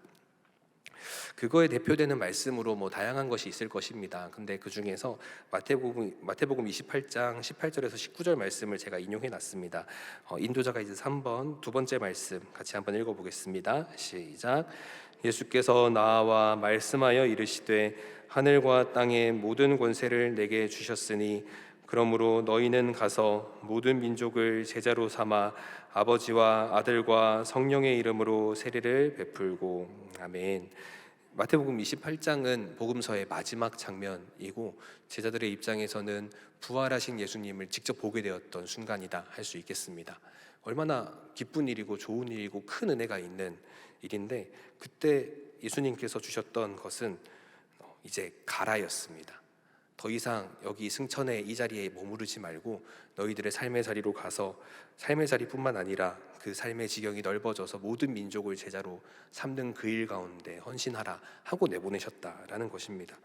그거에 대표되는 말씀으로 뭐 다양한 것이 있을 것입니다. 근데 그 중에서 마태복음 28장 18절에서 19절 말씀을 제가 인용해 놨습니다. 인도자가 이제 3번 두 번째 말씀 같이 한번 읽어보겠습니다. 시작. 예수께서 나와 말씀하여 이르시되 하늘과 땅의 모든 권세를 내게 주셨으니 그러므로 너희는 가서 모든 민족을 제자로 삼아 아버지와 아들과 성령의 이름으로 세례를 베풀고. 아멘. 마태복음 28장은 복음서의 마지막 장면이고 제자들의 입장에서는 부활하신 예수님을 직접 보게 되었던 순간이다 할 수 있겠습니다. 얼마나 기쁜 일이고 좋은 일이고 큰 은혜가 있는 일인데 그때 예수님께서 주셨던 것은 이제 가라였습니다. 더 이상 여기 승천의 이 자리에 머무르지 말고 너희들의 삶의 자리로 가서 삶의 자리뿐만 아니라 그 삶의 지경이 넓어져서 모든 민족을 제자로 삼는 그 일 가운데 헌신하라 하고 내보내셨다라는 것입니다.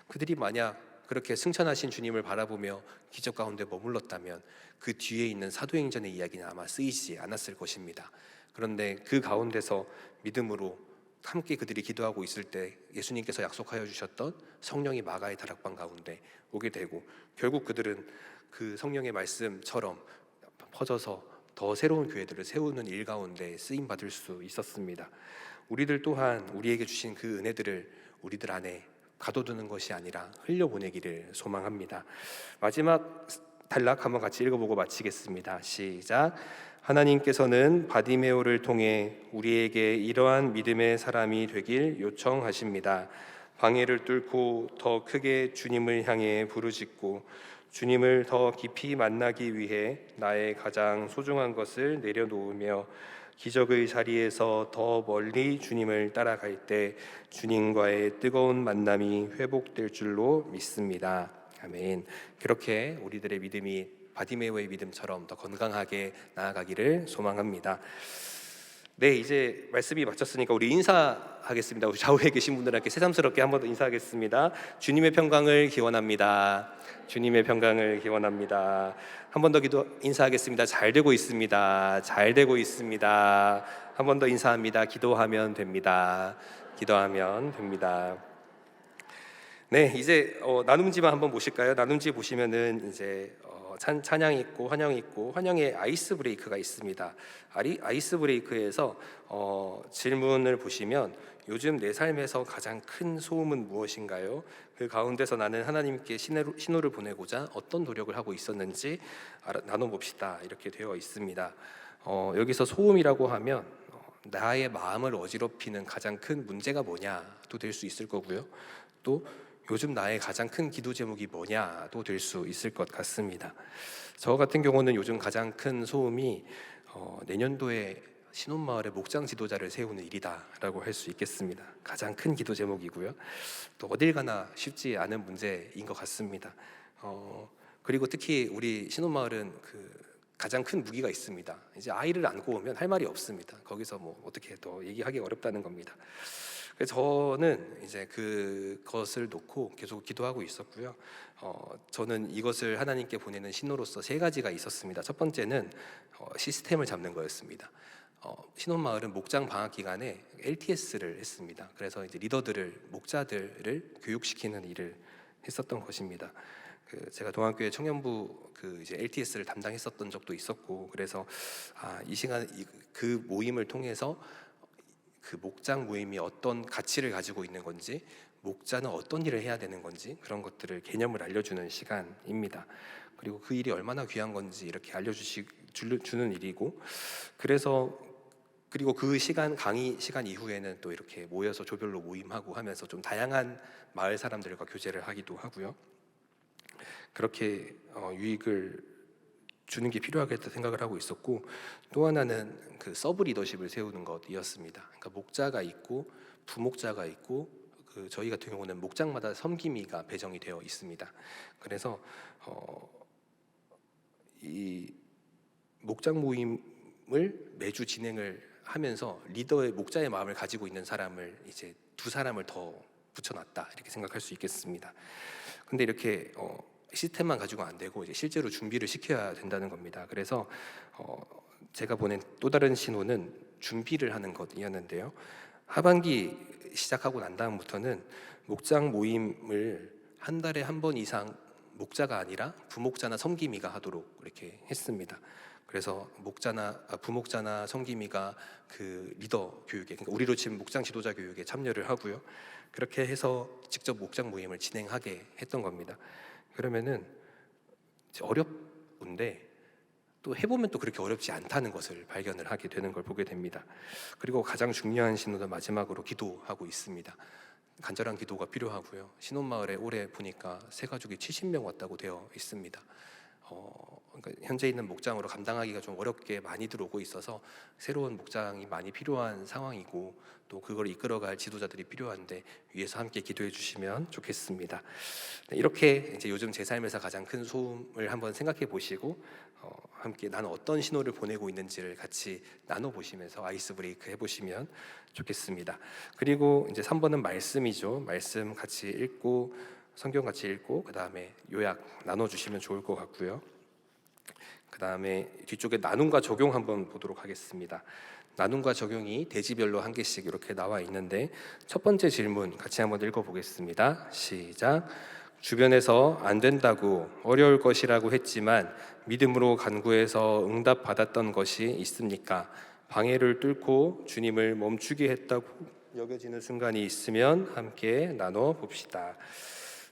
그들이 만약 그렇게 승천하신 주님을 바라보며 기적 가운데 머물렀다면 그 뒤에 있는 사도행전의 이야기는 아마 쓰이지 않았을 것입니다. 그런데 그 가운데서 믿음으로 함께 그들이 기도하고 있을 때 예수님께서 약속하여 주셨던 성령이 마가의 다락방 가운데 오게 되고, 결국 그들은 그 성령의 말씀처럼 퍼져서 더 새로운 교회들을 세우는 일 가운데 쓰임 받을 수 있었습니다. 우리들 또한 우리에게 주신 그 은혜들을 우리들 안에 가둬두는 것이 아니라 흘려보내기를 소망합니다. 마지막 단락 한번 같이 읽어보고 마치겠습니다. 시작. 하나님께서는 바디메오를 통해 우리에게 이러한 믿음의 사람이 되길 요청하십니다. 방해를 뚫고 더 크게 주님을 향해 부르짖고 주님을 더 깊이 만나기 위해 나의 가장 소중한 것을 내려놓으며 기적의 자리에서 더 멀리 주님을 따라갈 때 주님과의 뜨거운 만남이 회복될 줄로 믿습니다. 아멘. 그렇게 우리들의 믿음이 바디메오의 믿음처럼 더 건강하게 나아가기를 소망합니다. 네, 이제 말씀이 마쳤으니까 우리 인사하겠습니다. 우리 좌우에 계신 분들께 새삼스럽게 한 번 더 인사하겠습니다. 주님의 평강을 기원합니다. 주님의 평강을 기원합니다. 한 번 더 인사하겠습니다. 잘 되고 있습니다. 잘 되고 있습니다. 한 번 더 인사합니다. 기도하면 됩니다. 기도하면 됩니다. 네, 이제 나눔지만 한번 보실까요? 나눔지 보시면은 이제 찬양이 있고 환영이 있고, 환영에 아이스 브레이크가 있습니다. 아이스 브레이크에서 질문을 보시면 요즘 내 삶에서 가장 큰 소음은 무엇인가요? 그 가운데서 나는 하나님께 신호를 보내고자 어떤 노력을 하고 있었는지 나눠봅시다, 이렇게 되어 있습니다. 여기서 소음이라고 하면 나의 마음을 어지럽히는 가장 큰 문제가 뭐냐도 될 수 있을 거고요, 또 요즘 나의 가장 큰 기도 제목이 뭐냐도 될 수 있을 것 같습니다. 저 같은 경우는 요즘 가장 큰 소음이 내년도에 신혼마을에 목장 지도자를 세우는 일이다라고 할 수 있겠습니다. 가장 큰 기도 제목이고요, 또 어딜 가나 쉽지 않은 문제인 것 같습니다. 그리고 특히 우리 신혼마을은 가장 큰 무기가 있습니다. 이제 아이를 안고 오면 할 말이 없습니다. 거기서 뭐 어떻게 더 얘기하기 어렵다는 겁니다. 그래서 저는 이제 그것을 놓고 계속 기도하고 있었고요. 저는 이것을 하나님께 보내는 신호로서 3가지가 있었습니다. 첫 번째는 시스템을 잡는 거였습니다. 신혼마을은 목장 방학 기간에 LTS를 했습니다. 그래서 이제 목자들을 교육시키는 일을 했었던 것입니다. 제가 동안교회 청년부 이제 LTS를 담당했었던 적도 있었고, 그래서 이 시간 그 모임을 통해서 그 목장 모임이 어떤 가치를 가지고 있는 건지, 목자는 어떤 일을 해야 되는 건지, 그런 것들을 개념을 알려주는 시간입니다. 그리고 그 일이 얼마나 귀한 건지 이렇게 알려주는 일이고, 그리고 그 강의 시간 이후에는 또 이렇게 모여서 조별로 모임하고 하면서 좀 다양한 마을 사람들과 교제를 하기도 하고요. 그렇게 유익을 주는 게 필요하겠다 생각을 하고 있었고, 또 하나는 서브 리더십을 세우는 것이었습니다. 그러니까 목자가 있고 부목자가 있고, 저희 같은 경우는 목장마다 섬김이가 배정이 되어 있습니다. 그래서 이 목장 모임을 매주 진행을 하면서 목자의 마음을 가지고 있는 사람을 이제 2사람을 더 붙여놨다, 이렇게 생각할 수 있겠습니다. 근데 이렇게 시스템만 가지고 안 되고 이제 실제로 준비를 시켜야 된다는 겁니다. 그래서 제가 보낸 또 다른 신호는 준비를 하는 것이었는데요. 하반기 시작하고 난 다음부터는 목장 모임을 한 달에 한 번 이상 목자가 아니라 부목자나 섬김이가 하도록 이렇게 했습니다. 그래서 부목자나 섬김이가 리더 교육에, 그러니까 우리로 치면 목장 지도자 교육에 참여를 하고요. 그렇게 해서 직접 목장 모임을 진행하게 했던 겁니다. 그러면은 어렵은데 또 해보면 또 그렇게 어렵지 않다는 것을 발견을 하게 되는 걸 보게 됩니다. 그리고 가장 중요한 신호는 마지막으로 기도하고 있습니다. 간절한 기도가 필요하고요. 신혼마을에 올해 보니까 새 가족이 70명 왔다고 되어 있습니다. 그러니까 현재 있는 목장으로 감당하기가 좀 어렵게 많이 들어오고 있어서 새로운 목장이 많이 필요한 상황이고 또 그걸 이끌어갈 지도자들이 필요한데 위에서 함께 기도해 주시면 좋겠습니다. 네, 이렇게 이제 요즘 제 삶에서 가장 큰 소음을 한번 생각해 보시고 함께 나는 어떤 신호를 보내고 있는지를 같이 나눠 보시면서 아이스 브레이크 해보시면 좋겠습니다. 그리고 이제 3번은 말씀이죠. 말씀 같이 읽고 성경 같이 읽고 그 다음에 요약 나눠 주시면 좋을 것 같고요. 그 다음에 뒤쪽에 나눔과 적용 한번 보도록 하겠습니다. 나눔과 적용이 대지별로 한 개씩 이렇게 나와 있는데 첫 번째 질문 같이 한번 읽어보겠습니다. 시작. 주변에서 안 된다고 어려울 것이라고 했지만 믿음으로 간구해서 응답받았던 것이 있습니까? 방해를 뚫고 주님을 멈추게 했다고 여겨지는 순간이 있으면 함께 나눠 봅시다.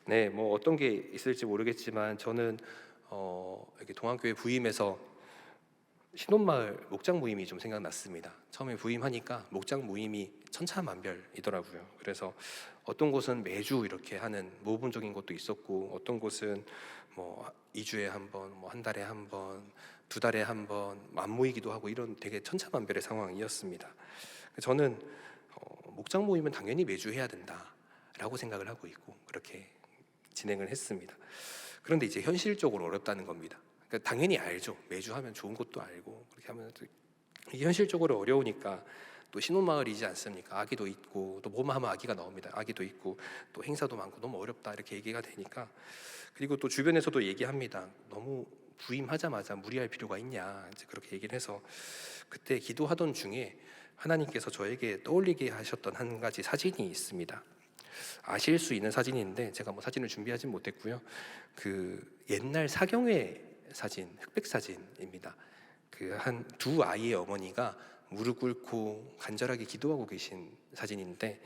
네, 뭐 어떤 게 있을지 모르겠지만 저는 이렇게 동안교회 부임해서 신혼마을 목장 모임이 좀 생각났습니다. 처음에 부임하니까 목장 모임이 천차만별이더라고요. 그래서 어떤 곳은 매주 이렇게 하는 모범적인 것도 있었고 어떤 곳은 뭐 2주에 한 번, 뭐 한 달에 한 번, 2달에 한 번 안 모이기도 하고 이런 되게 천차만별의 상황이었습니다. 저는 목장 모임은 당연히 매주 해야 된다라고 생각을 하고 있고 그렇게 진행을 했습니다. 그런데 이제 현실적으로 어렵다는 겁니다. 그러니까 당연히 알죠. 매주 하면 좋은 것도 알고 그렇게 하면 이게 현실적으로 어려우니까 또 신혼마을이지 않습니까? 아기도 있고 또 뭐만 하면 아기가 나옵니다. 아기도 있고 또 행사도 많고 너무 어렵다 이렇게 얘기가 되니까 그리고 또 주변에서도 얘기합니다. 너무 부임하자마자 무리할 필요가 있냐 이제 그렇게 얘기를 해서 그때 기도하던 중에 하나님께서 저에게 떠올리게 하셨던 한 가지 사진이 있습니다. 아실 수 있는 사진인데 제가 뭐 사진을 준비하진 못했고요. 그 옛날 사경회 사진, 흑백 사진입니다. 그 한 두 아이의 어머니가 무릎 꿇고 간절하게 기도하고 계신 사진인데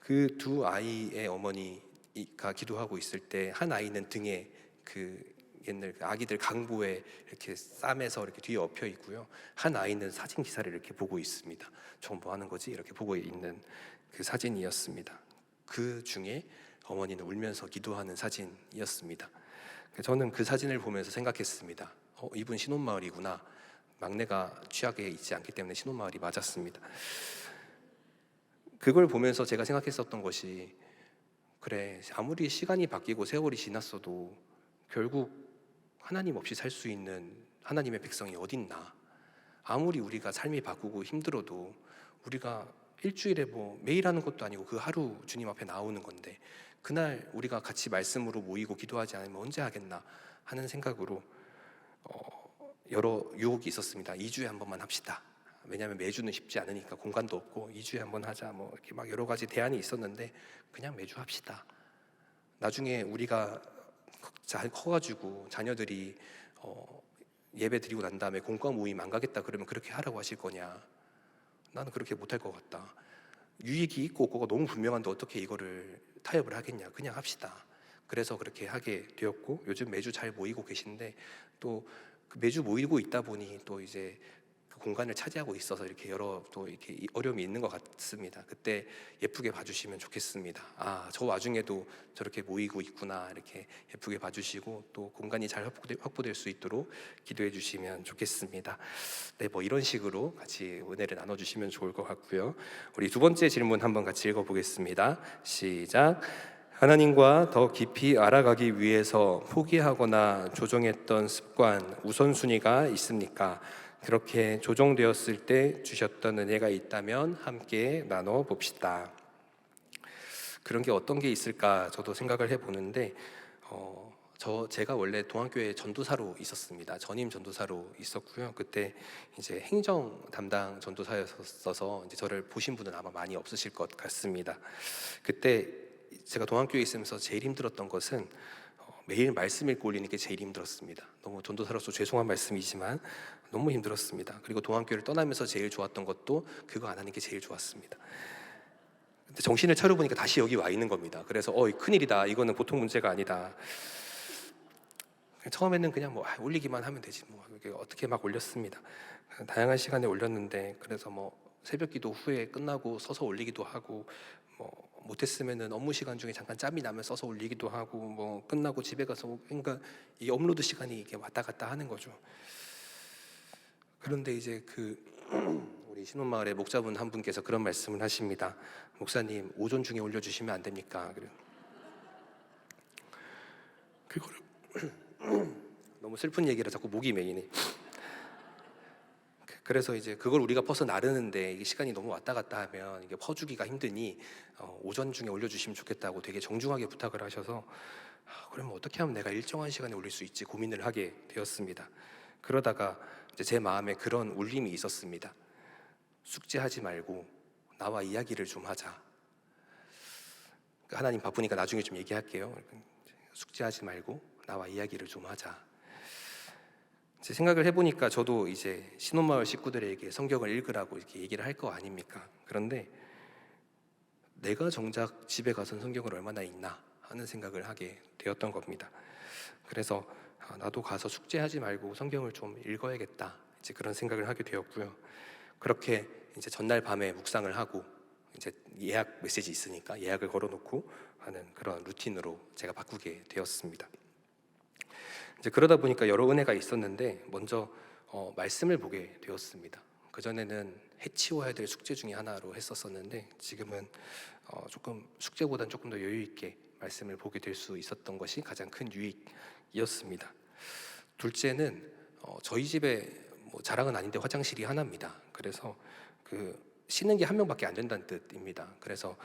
그 두 아이의 어머니가 기도하고 있을 때 한 아이는 등에 그 옛날 그 아기들 강보에 이렇게 쌈에서 이렇게 뒤에 엎여 있고요. 한 아이는 사진 기사를 이렇게 보고 있습니다. 저 뭐 하는 거지? 이렇게 보고 있는 그 사진이었습니다. 그 중에 어머니는 울면서 기도하는 사진이었습니다. 저는 그 사진을 보면서 생각했습니다. 이분 신혼마을이구나. 막내가 취약에 있지 않기 때문에 신혼마을이 맞았습니다. 그걸 보면서 제가 생각했었던 것이 그래 아무리 시간이 바뀌고 세월이 지났어도 결국 하나님 없이 살 수 있는 하나님의 백성이 어딨나. 아무리 우리가 삶이 바꾸고 힘들어도 우리가 일주일에 뭐 매일 하는 것도 아니고 그 하루 주님 앞에 나오는 건데 그날 우리가 같이 말씀으로 모이고 기도하지 않으면 언제 하겠나 하는 생각으로 여러 유혹이 있었습니다. 2주에 한 번만 합시다. 왜냐하면 매주는 쉽지 않으니까 공간도 없고 2주에 한 번 하자 뭐 이렇게 막 여러 가지 대안이 있었는데 그냥 매주 합시다. 나중에 우리가 잘 커가지고 자녀들이 예배 드리고 난 다음에 공과 모임 안 가겠다 그러면 그렇게 하라고 하실 거냐? 나는 그렇게 못할 것 같다. 유익이 있고 없고가 너무 분명한데 어떻게 이거를 타협을 하겠냐? 그냥 합시다. 그래서 그렇게 하게 되었고 요즘 매주 잘 모이고 계신데 또 매주 모이고 있다 보니 또 이제 그 공간을 차지하고 있어서 이렇게 여러 또 이렇게 어려움이 있는 것 같습니다. 그때 예쁘게 봐주시면 좋겠습니다. 아, 저 와중에도 저렇게 모이고 있구나 이렇게 예쁘게 봐주시고 또 공간이 잘 확보될 수 있도록 기도해 주시면 좋겠습니다. 네, 뭐 이런 식으로 같이 은혜를 나눠주시면 좋을 것 같고요. 우리 두 번째 질문 한번 같이 읽어보겠습니다. 시작. 하나님과 더 깊이 알아가기 위해서 포기하거나 조정했던 습관, 우선순위가 있습니까? 그렇게 조정되었을 때 주셨던 은혜가 있다면 함께 나눠봅시다. 그런 게 어떤 게 있을까 저도 생각을 해보는데 제가 원래 동안교회 전도사로 있었습니다. 전임 전도사로 있었고요. 그때 이제 행정 담당 전도사였어서 이제 저를 보신 분은 아마 많이 없으실 것 같습니다. 그때 제가 동안교회에 있으면서 제일 힘들었던 것은 매일 말씀 읽고 올리는 게 제일 힘들었습니다. 너무 전도사로서 죄송한 말씀이지만 너무 힘들었습니다. 그리고 동안교회를 떠나면서 제일 좋았던 것도 그거 안 하는 게 제일 좋았습니다. 근데 정신을 차려보니까 다시 여기 와 있는 겁니다. 그래서 큰일이다. 이거는 보통 문제가 아니다. 처음에는 그냥 뭐 올리기만 하면 되지 뭐 이렇게 어떻게 막 올렸습니다. 다양한 시간에 올렸는데 그래서 뭐 새벽기도 후에 끝나고 서서 올리기도 하고 뭐 못했으면은 업무 시간 중에 잠깐 짬이 나면 써서 올리기도 하고 뭐 끝나고 집에 가서 그러니까 이 업로드 시간이 이게 왔다 갔다 하는 거죠. 그런데 이제 우리 신혼마을의 목자분 한 분께서 그런 말씀을 하십니다. 목사님 오전 중에 올려주시면 안 됩니까? 그래요. 그거를 너무 슬픈 얘기라 자꾸 목이 메이네. 그래서 이제 그걸 우리가 퍼서 나르는데 이게 시간이 너무 왔다 갔다 하면 이게 퍼주기가 힘드니 오전 중에 올려주시면 좋겠다고 되게 정중하게 부탁을 하셔서 그러면 어떻게 하면 내가 일정한 시간에 올릴 수 있지 고민을 하게 되었습니다. 그러다가 이제 제 마음에 그런 울림이 있었습니다. 숙제하지 말고 나와 이야기를 좀 하자. 하나님 바쁘니까 나중에 좀 얘기할게요. 숙제하지 말고 나와 이야기를 좀 하자. 제 생각을 해보니까 저도 이제 신혼마을 식구들에게 성경을 읽으라고 이렇게 얘기를 할 거 아닙니까? 그런데 내가 정작 집에 가서 성경을 얼마나 읽나 하는 생각을 하게 되었던 겁니다. 그래서 나도 가서 숙제하지 말고 성경을 좀 읽어야겠다 이제 그런 생각을 하게 되었고요. 그렇게 이제 전날 밤에 묵상을 하고 이제 예약 메시지 있으니까 예약을 걸어놓고 하는 그런 루틴으로 제가 바꾸게 되었습니다. 이제 그러다 보니까 여러 은혜가 있었는데 먼저 말씀을 보게 되었습니다. 그전에는 해치워야 될 숙제 중에 하나로 했었었는데 지금은 조금 숙제보다는 조금 더 여유 있게 말씀을 보게 될 수 있었던 것이 가장 큰 유익이었습니다. 둘째는 저희 집에 뭐 자랑은 아닌데 화장실이 하나입니다. 그래서 씻는 게 한 명밖에 안 된다는 뜻입니다. 그래서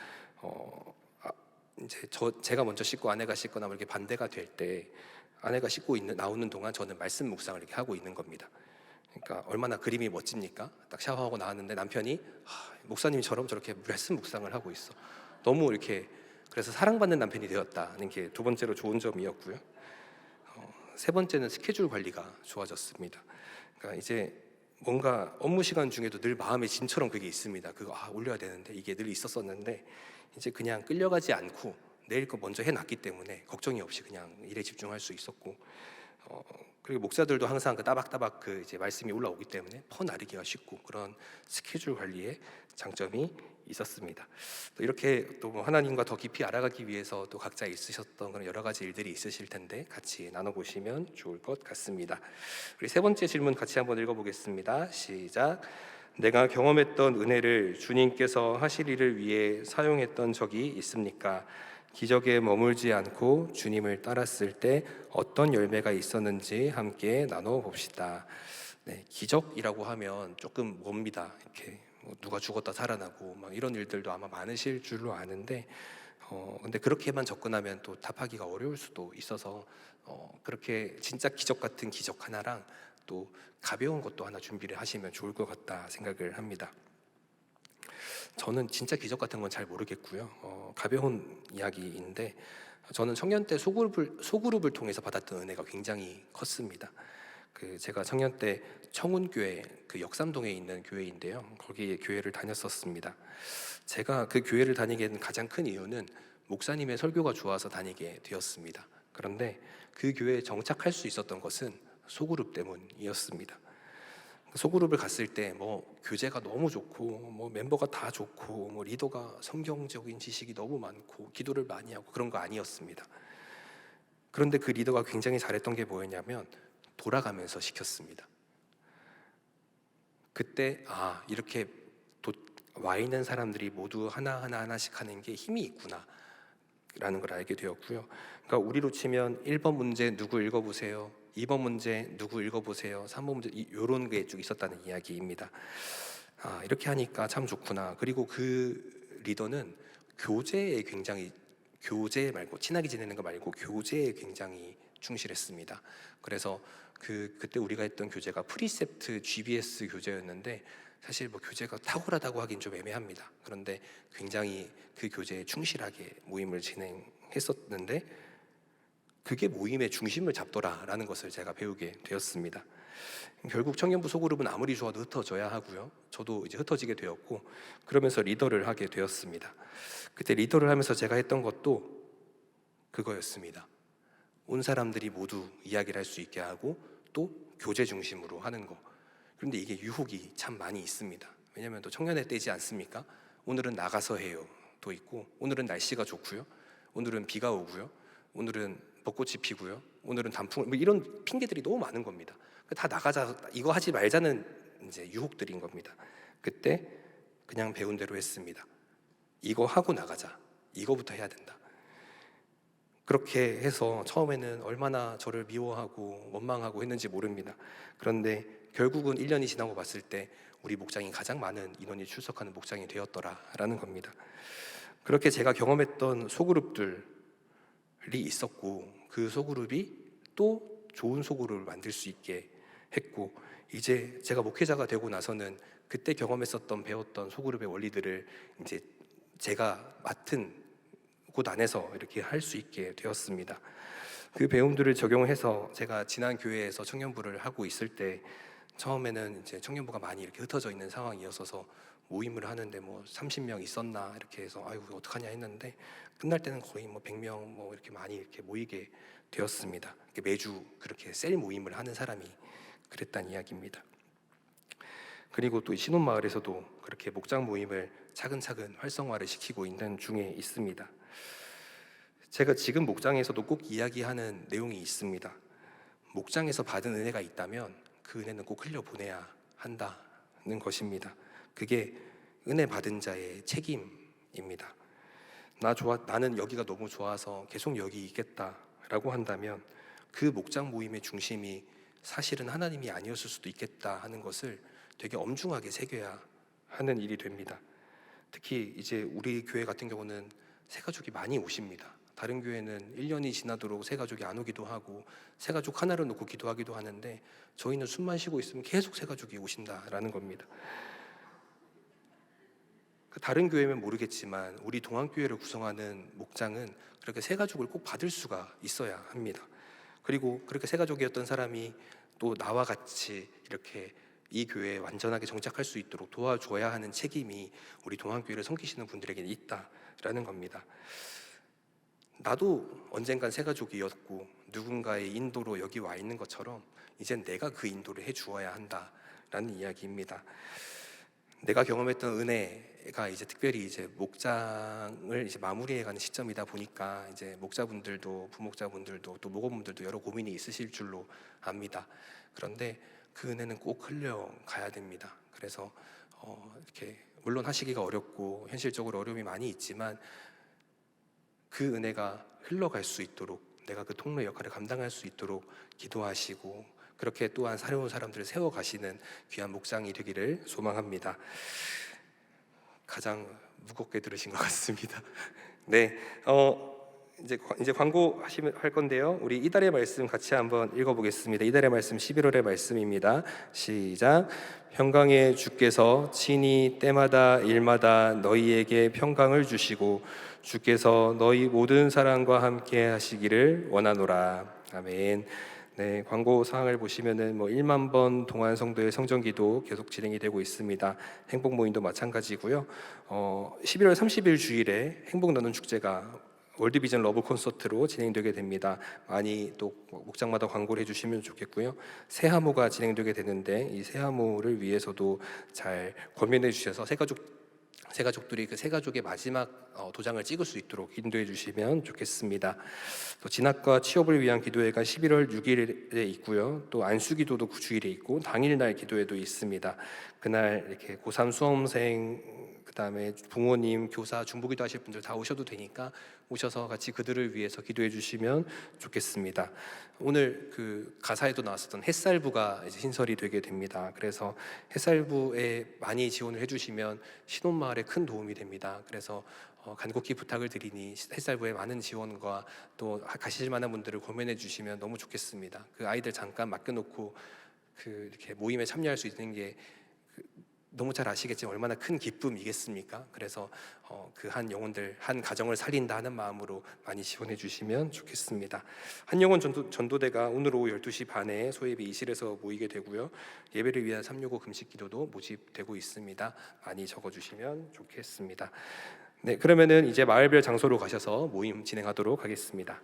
이제 제가 먼저 씻고 아내가 씻거나 뭐 이렇게 반대가 될 때 아내가 씻고 나오는 동안 저는 말씀 묵상을 이렇게 하고 있는 겁니다. 그러니까 얼마나 그림이 멋집니까? 딱 샤워하고 나왔는데 남편이 목사님처럼 저렇게 말씀 묵상을 하고 있어. 너무 이렇게 그래서 사랑받는 남편이 되었다는 게 두 번째로 좋은 점이었고요. 세 번째는 스케줄 관리가 좋아졌습니다. 그러니까 이제 뭔가 업무 시간 중에도 늘 마음의 짐처럼 그게 있습니다. 그거 올려야 되는데 이게 늘 있었었는데 이제 그냥 끌려가지 않고 내일 거 먼저 해놨기 때문에 걱정이 없이 그냥 일에 집중할 수 있었고 그리고 목사들도 항상 따박따박 이제 말씀이 올라오기 때문에 퍼나르기가 쉽고 그런 스케줄 관리에 장점이 있었습니다. 또 이렇게 또 하나님과 더 깊이 알아가기 위해서 또 각자 있으셨던 그런 여러 가지 일들이 있으실 텐데 같이 나눠보시면 좋을 것 같습니다. 우리 세 번째 질문 같이 한번 읽어보겠습니다. 시작. 내가 경험했던 은혜를 주님께서 하실 일을 위해 사용했던 적이 있습니까? 기적에 머물지 않고 주님을 따랐을 때 어떤 열매가 있었는지 함께 나눠봅시다. 네, 기적이라고 하면 조금 멉니다. 이렇게 누가 죽었다 살아나고 막 이런 일들도 아마 많으실 줄로 아는데 근데 그렇게만 접근하면 또 답하기가 어려울 수도 있어서 그렇게 진짜 기적 같은 기적 하나랑 또 가벼운 것도 하나 준비를 하시면 좋을 것 같다 생각을 합니다. 저는 진짜 기적 같은 건 잘 모르겠고요. 가벼운 이야기인데 저는 청년 때 소그룹을 통해서 받았던 은혜가 굉장히 컸습니다. 제가 청년 때 청운교회 역삼동에 있는 교회인데요. 거기에 교회를 다녔었습니다. 제가 그 교회를 다니게 된 가장 큰 이유는 목사님의 설교가 좋아서 다니게 되었습니다. 그런데 그 교회에 정착할 수 있었던 것은 소그룹 때문이었습니다. 소그룹을 갔을 때 뭐 교재가 너무 좋고 뭐 멤버가 다 좋고 뭐 리더가 성경적인 지식이 너무 많고 기도를 많이 하고 그런 거 아니었습니다. 그런데 그 리더가 굉장히 잘했던 게 뭐였냐면 돌아가면서 시켰습니다. 그때 이렇게 와 있는 사람들이 모두 하나씩 하는 게 힘이 있구나 라는 걸 알게 되었고요. 그러니까 우리로 치면 1번 문제 누구 읽어보세요, 2번 문제 누구 읽어보세요, 3번 문제 이런 게 쭉 있었다는 이야기입니다. 이렇게 하니까 참 좋구나. 그리고 그 리더는 교제 말고 친하게 지내는 거 말고 교제에 굉장히 충실했습니다. 그래서 그때 우리가 했던 교재가 프리셉트 GBS 교재였는데 사실 뭐 교재가 탁월하다고 하긴 좀 애매합니다. 그런데 굉장히 그 교재에 충실하게 모임을 진행했었는데 그게 모임의 중심을 잡더라라는 것을 제가 배우게 되었습니다. 결국 청년부 소그룹은 아무리 좋아도 흩어져야 하고요. 저도 이제 흩어지게 되었고 그러면서 리더를 하게 되었습니다. 그때 리더를 하면서 제가 했던 것도 그거였습니다. 온 사람들이 모두 이야기를 할 수 있게 하고 또 교제 중심으로 하는 거. 그런데 이게 유혹이 참 많이 있습니다. 왜냐하면 또 청년의 때지 않습니까? 오늘은 나가서 해요. 상황도 있고, 오늘은 날씨가 좋고요, 오늘은 비가 오고요, 오늘은 벚꽃이 피고요, 오늘은 단풍, 뭐 이런 핑계들이 너무 많은 겁니다. 다 나가자, 이거 하지 말자는 이제 유혹들인 겁니다. 그때 그냥 배운 대로 했습니다. 이거 하고 나가자, 이거부터 해야 된다. 그렇게 해서 처음에는 얼마나 저를 미워하고 원망하고 했는지 모릅니다. 그런데 결국은 1년이 지나고 봤을 때 우리 목장이 가장 많은 인원이 출석하는 목장이 되었더라라는 겁니다. 그렇게 제가 경험했던 소그룹들이 있었고, 그 소그룹이 또 좋은 소그룹을 만들 수 있게 했고, 이제 제가 목회자가 되고 나서는 그때 경험했었던 배웠던 소그룹의 원리들을 이제 제가 맡은 곳 안에서 이렇게 할 수 있게 되었습니다. 그 배움들을 적용해서 제가 지난 교회에서 청년부를 하고 있을 때, 처음에는 이제 청년부가 많이 이렇게 흩어져 있는 상황이었어서 모임을 하는데 뭐 30명 있었나 이렇게 해서 아이고 어떡하냐 했는데, 끝날 때는 거의 뭐 100명 뭐 이렇게 많이 이렇게 모이게 되었습니다. 매주 그렇게 셀 모임을 하는 사람이 그랬단 이야기입니다. 그리고 또 신혼마을에서도 그렇게 목장 모임을 차근차근 활성화를 시키고 있는 중에 있습니다. 제가 지금 목장에서도 꼭 이야기하는 내용이 있습니다. 목장에서 받은 은혜가 있다면 그 은혜는 꼭 흘려보내야 한다는 것입니다. 그게 은혜 받은 자의 책임입니다. 나는 여기가 너무 좋아서 계속 여기 있겠다라고 한다면 그 목장 모임의 중심이 사실은 하나님이 아니었을 수도 있겠다 하는 것을 되게 엄중하게 새겨야 하는 일이 됩니다. 특히 이제 우리 교회 같은 경우는 새가족이 많이 오십니다. 다른 교회는 1년이 지나도록 새가족이 안 오기도 하고 새가족 하나를 놓고 기도하기도 하는데, 저희는 숨만 쉬고 있으면 계속 새가족이 오신다라는 겁니다. 다른 교회면 모르겠지만 우리 동안교회를 구성하는 목장은 그렇게 새가족을 꼭 받을 수가 있어야 합니다. 그리고 그렇게 새가족이었던 사람이 또 나와 같이 이렇게 이 교회에 완전하게 정착할 수 있도록 도와줘야 하는 책임이 우리 동안교회를 섬기시는 분들에게 있다라는 겁니다. 나도 언젠간 새가족이었고 누군가의 인도로 여기 와 있는 것처럼 이젠 내가 그 인도를 해주어야 한다라는 이야기입니다. 내가 경험했던 은혜가 이제 특별히 이제 목장을 이제 마무리해가는 시점이다 보니까 이제 목자분들도 부목자분들도 또 목원분들도 여러 고민이 있으실 줄로 압니다. 그런데 그 은혜는 꼭 흘려가야 됩니다. 그래서 이렇게 물론 하시기가 어렵고 현실적으로 어려움이 많이 있지만 그 은혜가 흘러갈 수 있도록, 내가 그 통로 역할을 감당할 수 있도록 기도하시고, 그렇게 또한 새로운 사람들을 세워가시는 귀한 목장이 되기를 소망합니다. 가장 무겁게 들으신 것 같습니다. 네, 이제 광고 할 건데요. 우리 이달의 말씀 같이 한번 읽어보겠습니다. 이달의 말씀 11월의 말씀입니다. 시작. 평강의 주께서 친히 때마다 일마다 너희에게 평강을 주시고 주께서 너희 모든 사랑과 함께 하시기를 원하노라. 아멘. 네, 광고 사항을 보시면은 1만 번 동안 성도의 성전기도 계속 진행이 되고 있습니다. 행복 모임도 마찬가지고요. 11월 30일 주일에 행복 나눔 축제가 월드비전 러브 콘서트로 진행되게 됩니다. 많이 또 목장마다 광고를 해주시면 좋겠고요. 새하모가 진행되게 되는데 이 새하모를 위해서도 잘 권면해 주셔서 새가족들이 그 새가족의 마지막 도장을 찍을 수 있도록 인도해 주시면 좋겠습니다. 또 진학과 취업을 위한 기도회가 11월 6일에 있고요. 또 안수기도도 그 주일에 있고 당일날 기도회도 있습니다. 그날 이렇게 고3 수험생, 그다음에 부모님, 교사, 중보기도 하실 분들 다 오셔도 되니까 오셔서 같이 그들을 위해서 기도해 주시면 좋겠습니다. 오늘 그 가사에도 나왔었던 햇살부가 이제 신설이 되게 됩니다. 그래서 햇살부에 많이 지원을 해주시면 신혼마을에 큰 도움이 됩니다. 그래서 간곡히 부탁을 드리니 햇살부에 많은 지원과 또 가실 만한 분들을 고민해 주시면 너무 좋겠습니다. 그 아이들 잠깐 맡겨놓고 이렇게 모임에 참여할 수 있는 게 너무 잘 아시겠지만 얼마나 큰 기쁨이겠습니까? 그래서 그 한 영혼들, 한 가정을 살린다 하는 마음으로 많이 지원해 주시면 좋겠습니다. 한영원 전도대가 오늘 오후 12시 반에 소예비 2실에서 모이게 되고요. 예배를 위한 365 금식 기도도 모집되고 있습니다. 많이 적어주시면 좋겠습니다. 네, 그러면은 이제 마을별 장소로 가셔서 모임 진행하도록 하겠습니다.